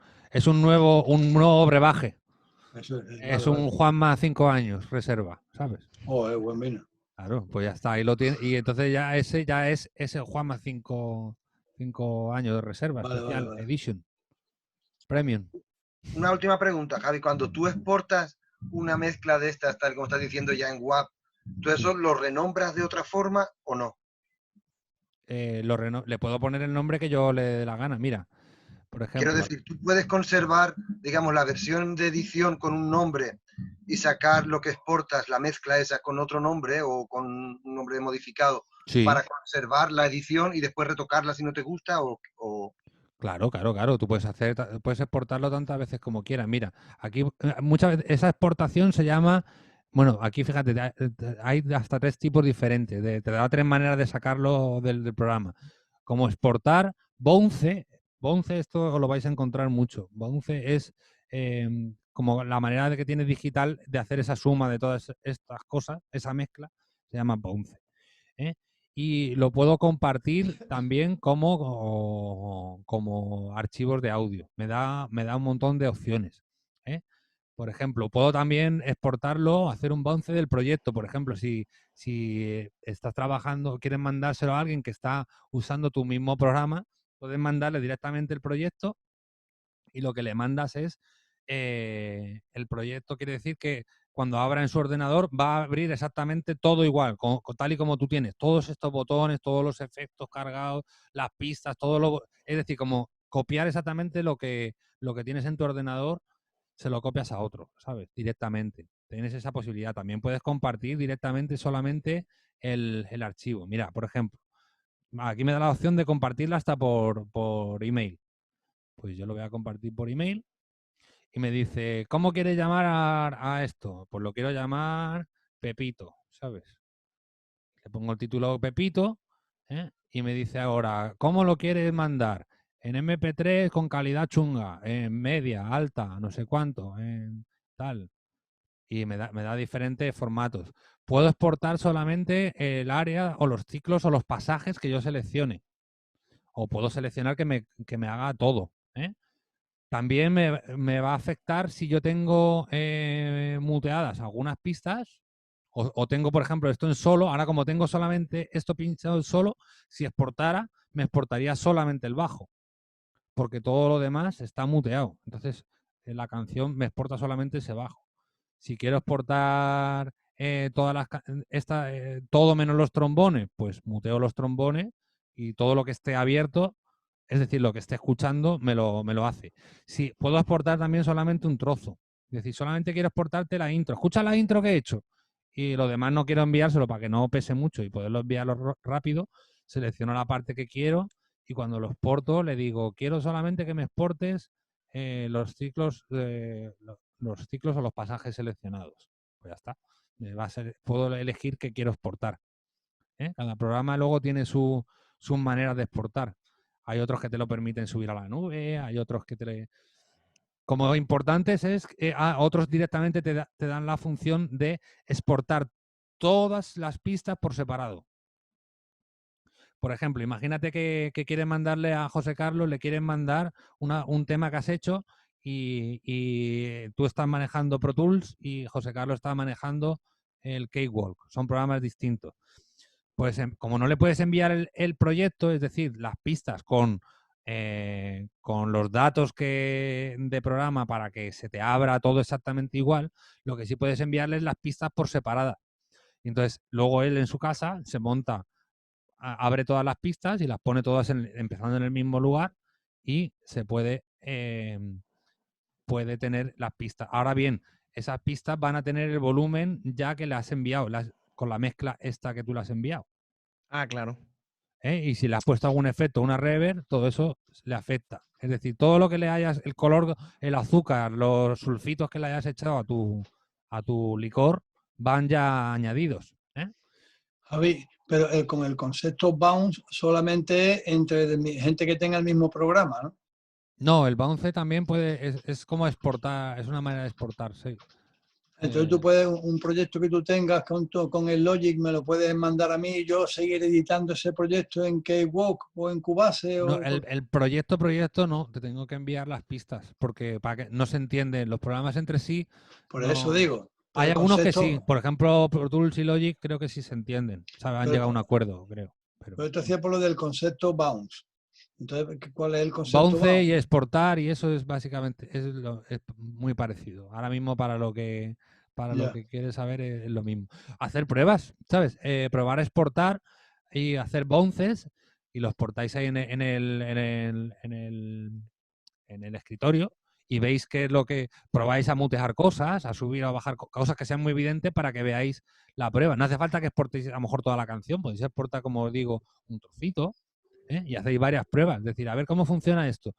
nuevo brebaje. Es un Juanma 5 años, reserva, ¿sabes? Buen vino. Claro, pues ya está, ahí lo tiene. Y entonces ese es el Juanma 5 años de reserva, especial, edition, premium. Una última pregunta, Javi. Cuando tú exportas una mezcla de estas, tal como estás diciendo ya en WAV, ¿tú eso lo renombras de otra forma o no? Le puedo poner el nombre que yo le dé la gana. Mira, por ejemplo. Quiero decir, tú puedes conservar, digamos, la versión de edición con un nombre y sacar lo que exportas, la mezcla esa con otro nombre o con un nombre modificado para conservar la edición y después retocarla si no te gusta o... Claro. Tú puedes exportarlo tantas veces como quieras. Mira, aquí muchas veces esa exportación se llama... Bueno, aquí fíjate, hay hasta 3 tipos diferentes. Te da 3 maneras de sacarlo del programa. Como exportar bounce, Bounce, esto os lo vais a encontrar mucho. Bounce es como la manera de que tiene digital de hacer esa suma de todas estas cosas, esa mezcla, se llama Bounce. ¿eh? Y lo puedo compartir también como archivos de audio. Me da un montón de opciones. Por ejemplo, puedo también exportarlo, hacer un bounce del proyecto. Por ejemplo, si estás trabajando, quieres mandárselo a alguien que está usando tu mismo programa, puedes mandarle directamente el proyecto y lo que le mandas es el proyecto. Quiere decir que cuando abra en su ordenador va a abrir exactamente todo igual, tal y como tú tienes. Todos estos botones, todos los efectos cargados, las pistas, es decir, como copiar exactamente lo que tienes en tu ordenador, se lo copias a otro, ¿sabes? Directamente. Tienes esa posibilidad. También puedes compartir directamente solamente el archivo. Mira, por ejemplo, aquí me da la opción de compartirla hasta por email. Pues yo lo voy a compartir por email y me dice, ¿cómo quieres llamar a esto? Pues lo quiero llamar Pepito, ¿sabes? Le pongo el título Pepito y me dice ahora, ¿cómo lo quieres mandar? En MP3 con calidad chunga, en media, alta, no sé cuánto, en tal. Y me da diferentes formatos. Puedo exportar solamente el área o los ciclos o los pasajes que yo seleccione. O puedo seleccionar que me haga todo. También me va a afectar si yo tengo muteadas algunas pistas o tengo, por ejemplo, esto en solo. Ahora, como tengo solamente esto pinchado en solo, si exportara, me exportaría solamente el bajo, porque todo lo demás está muteado. Entonces, la canción me exporta solamente ese bajo. Si quiero exportar todo menos los trombones, pues muteo los trombones y todo lo que esté abierto, es decir, lo que esté escuchando, me lo hace. Sí, puedo exportar también solamente un trozo. Es decir, solamente quiero exportarte la intro. Escucha la intro que he hecho. Y lo demás no quiero enviárselo para que no pese mucho y poderlo enviarlo rápido. Selecciono la parte que quiero y cuando lo exporto le digo, quiero solamente que me exportes los ciclos o los pasajes seleccionados. Pues ya está. Puedo elegir qué quiero exportar. Cada programa luego tiene sus maneras de exportar. Hay otros que te lo permiten subir a la nube, hay otros que Como importantes es otros directamente te dan la función de exportar todas las pistas por separado. Por ejemplo, imagínate que quieres mandarle a José Carlos, le quieren mandar un tema que has hecho y tú estás manejando Pro Tools y José Carlos está manejando el Cakewalk. Son programas distintos. Pues como no le puedes enviar el proyecto, es decir, las pistas con los datos de programa para que se te abra todo exactamente igual, lo que sí puedes enviarle es las pistas por separada. Y entonces, luego él en su casa se monta, abre todas las pistas y las pone todas empezando en el mismo lugar y se puede tener las pistas. Ahora bien, esas pistas van a tener el volumen ya que le has enviado, con la mezcla esta que tú le has enviado. Ah, claro. Y si le has puesto algún efecto, una reverb, todo eso le afecta. Es decir, todo lo que le hayas, el color, el azúcar, los sulfitos que le hayas echado a tu licor, van ya añadidos. Javi, pero con el concepto bounce solamente entre gente que tenga el mismo programa, ¿no? No, el bounce también es como exportar, es una manera de exportar, sí. Entonces tú puedes, un proyecto que tú tengas con el Logic, me lo puedes mandar a mí y yo seguir editando ese proyecto en Cakewalk o en Cubase. No, el proyecto no, te tengo que enviar las pistas, porque para que no se entienden los programas entre sí. Por no... eso digo. Hay algunos que sí, por ejemplo, Pro Tools y Logic creo que sí se entienden, ¿sabes? Han llegado a un acuerdo, creo. Pero te decía por lo del concepto bounce. Entonces, ¿cuál es el concepto bounce? Y exportar, y eso es básicamente, es muy parecido. Ahora mismo para lo que quieres saber es lo mismo. Hacer pruebas, ¿sabes? Probar a exportar y hacer bounces y los portáis ahí en el escritorio y veis qué es lo que probáis a mutear cosas, a subir o a bajar cosas que sean muy evidentes para que veáis la prueba. No hace falta que exportéis a lo mejor toda la canción, podéis exportar, como os digo, un trocito y hacéis varias pruebas. Es decir, a ver cómo funciona esto.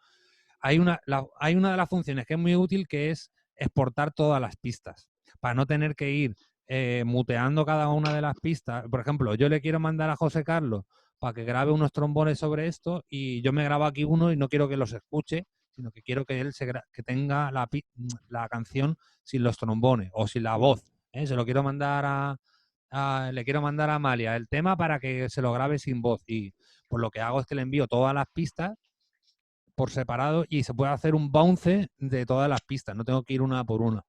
Hay una de las funciones que es muy útil, que es exportar todas las pistas, para no tener que ir muteando cada una de las pistas. Por ejemplo, yo le quiero mandar a José Carlos para que grabe unos trombones sobre esto y yo me grabo aquí uno y no quiero que los escuche, sino que quiero que él que tenga la canción sin los trombones o sin la voz. Se lo quiero mandar le quiero mandar a Amalia el tema para que se lo grabe sin voz y pues lo que hago es que le envío todas las pistas por separado y se puede hacer un bounce de todas las pistas, no tengo que ir una por una.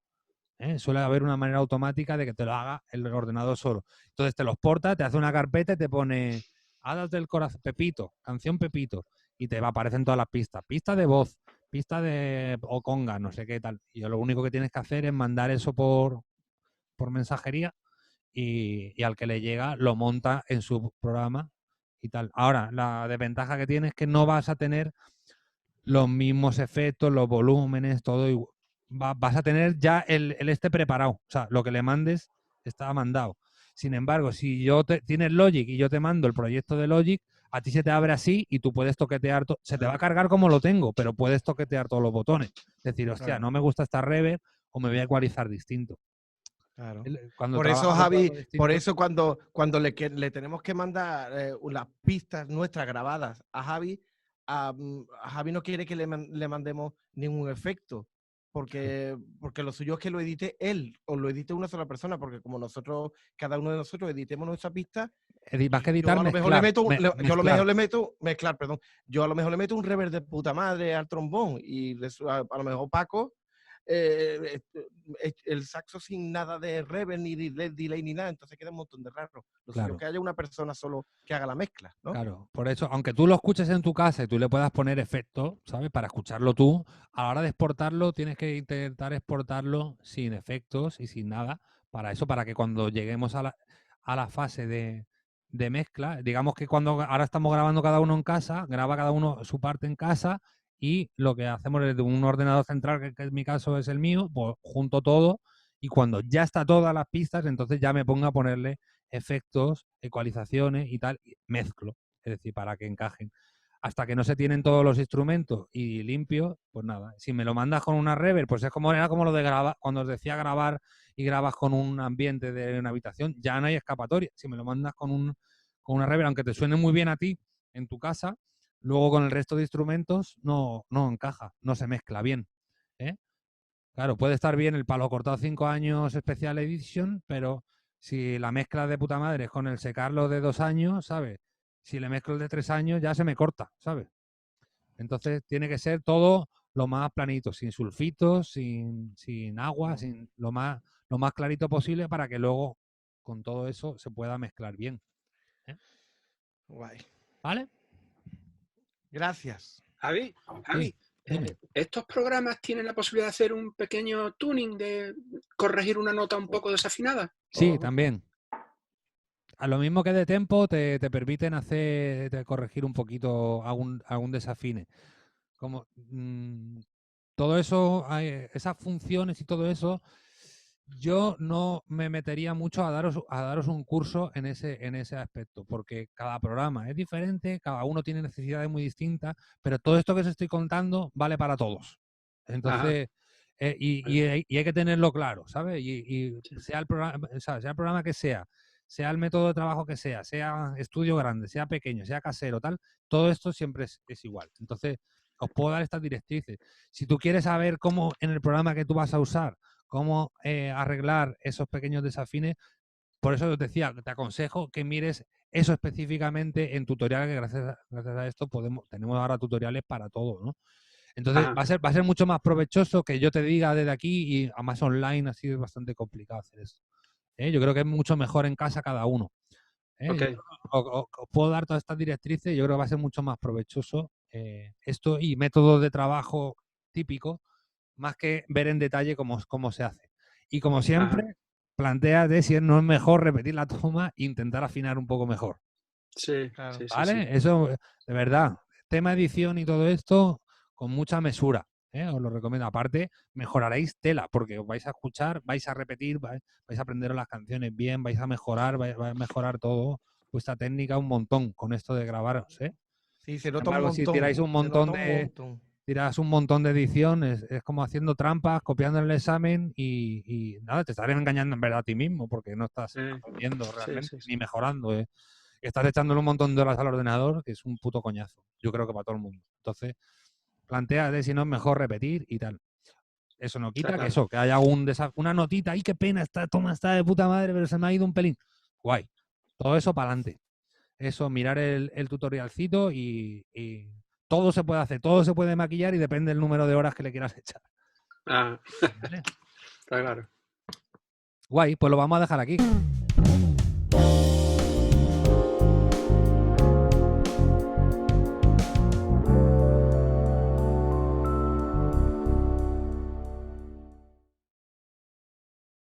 Suele haber una manera automática de que te lo haga el ordenador solo. Entonces te los porta, te hace una carpeta y te pone Hadas del corazón, Pepito, canción Pepito, y te aparecen todas las pistas. Pista de voz, pista de o conga, no sé qué tal. Y lo único que tienes que hacer es mandar eso por mensajería y al que le llega lo monta en su programa y tal. Ahora, la desventaja que tienes es que no vas a tener los mismos efectos, los volúmenes, todo igual. Vas a tener ya el este preparado. O sea, lo que le mandes está mandado. Sin embargo, si tienes Logic y yo te mando el proyecto de Logic, a ti se te abre así y tú puedes toquetear. Se te va a cargar como lo tengo, pero puedes toquetear todos los botones. Decir, hostia, Claro. no me gusta esta reverb o me voy a ecualizar distinto. Claro. Cuando Por eso, trabajas Javi, distinto, por eso cuando le tenemos que mandar las pistas nuestras grabadas a Javi, a Javi no quiere que le mandemos ningún efecto, porque lo suyo es que lo edite él o lo edite una sola persona, porque como nosotros, cada uno de nosotros editemos nuestra pista, vas a editar, yo a lo mejor le meto mezclar, perdón. Yo a lo mejor le meto un reverb de puta madre al trombón y a lo mejor Paco el saxo sin nada de reverb ni delay ni nada, entonces queda un montón de raro. Lo suyo es que haya una persona solo que haga la mezcla, ¿no? Claro, por eso, aunque tú lo escuches en tu casa y tú le puedas poner efectos, ¿sabes? Para escucharlo tú, a la hora de exportarlo tienes que intentar exportarlo sin efectos y sin nada, para eso, para que cuando lleguemos a la fase de mezcla, digamos que cuando ahora estamos grabando cada uno en casa, graba cada uno su parte en casa y lo que hacemos es de un ordenador central, que en mi caso es el mío, pues junto todo y cuando ya está todas las pistas, entonces ya me pongo a ponerle efectos, ecualizaciones y tal, y mezclo, es decir, para que encajen. Hasta que no se tienen todos los instrumentos y limpios, pues nada. Si me lo mandas con una reverb, pues era como lo de grabar, cuando os decía grabar y grabas con un ambiente de una habitación, ya no hay escapatoria. Si me lo mandas con una reverb, aunque te suene muy bien a ti en tu casa, luego con el resto de instrumentos no encaja, no se mezcla bien. Claro, puede estar bien el palo cortado 5 años Special Edition, pero si la mezcla de puta madre es con el secarlo de 2 años, ¿sabes? Si le mezclo el de 3 años ya se me corta, ¿sabes? Entonces tiene que ser todo lo más planito, sin sulfitos, sin agua, sin lo más clarito posible para que luego con todo eso se pueda mezclar bien. Guay. ¿Vale? Gracias. Javi, Sí. ¿estos programas tienen la posibilidad de hacer un pequeño tuning, de corregir una nota un poco desafinada? Sí, también. A lo mismo que de tempo te permiten corregir un poquito algún desafine. Como todo eso, esas funciones y todo eso, yo no me metería mucho a daros un curso en ese aspecto, porque cada programa es diferente, cada uno tiene necesidades muy distintas, pero todo esto que os estoy contando vale para todos. Entonces, y hay que tenerlo claro, ¿sabes? Y sea el programa que sea el método de trabajo que sea estudio grande, sea pequeño, sea casero, tal, todo esto siempre es igual. Entonces, os puedo dar estas directrices. Si tú quieres saber cómo en el programa que tú vas a usar, cómo arreglar esos pequeños desafines, por eso os decía, te aconsejo que mires eso específicamente en tutoriales, que gracias a esto tenemos ahora tutoriales para todo, ¿no? Entonces va a ser mucho más provechoso que yo te diga desde aquí, y además online así es bastante complicado hacer esto. Yo creo que es mucho mejor en casa cada uno. Okay. Os puedo dar todas estas directrices, yo creo que va a ser mucho más provechoso esto y métodos de trabajo típicos, más que ver en detalle cómo se hace. Y como siempre, plantéate si no es mejor repetir la toma e intentar afinar un poco mejor. Sí, claro. ¿Vale? Sí. Eso, de verdad, tema edición y todo esto, con mucha mesura. Os lo recomiendo. Aparte, mejoraréis tela, porque os vais a escuchar, vais a repetir, vais a aprender las canciones bien, vais a mejorar, vais a mejorar todo vuestra técnica un montón con esto de grabaros, ¿eh? Sí, se nota un montón. Si tiráis un montón de edición, es como haciendo trampas, copiando el examen y nada, te estarás engañando en verdad a ti mismo, porque no estás aprendiendo realmente ni mejorando. estás echándole un montón de horas al ordenador, que es un puto coñazo. Yo creo que para todo el mundo. Entonces, plantéate si no es mejor repetir y tal. Eso no quita Claro. que eso, que haya una notita, ¡ay, qué pena! Toma, está de puta madre, pero se me ha ido un pelín. Guay. Todo eso para adelante. Eso, mirar el tutorialcito y todo se puede hacer, todo se puede maquillar y depende del número de horas que le quieras echar. Ah, ¿Vale? está claro. Guay, pues lo vamos a dejar aquí.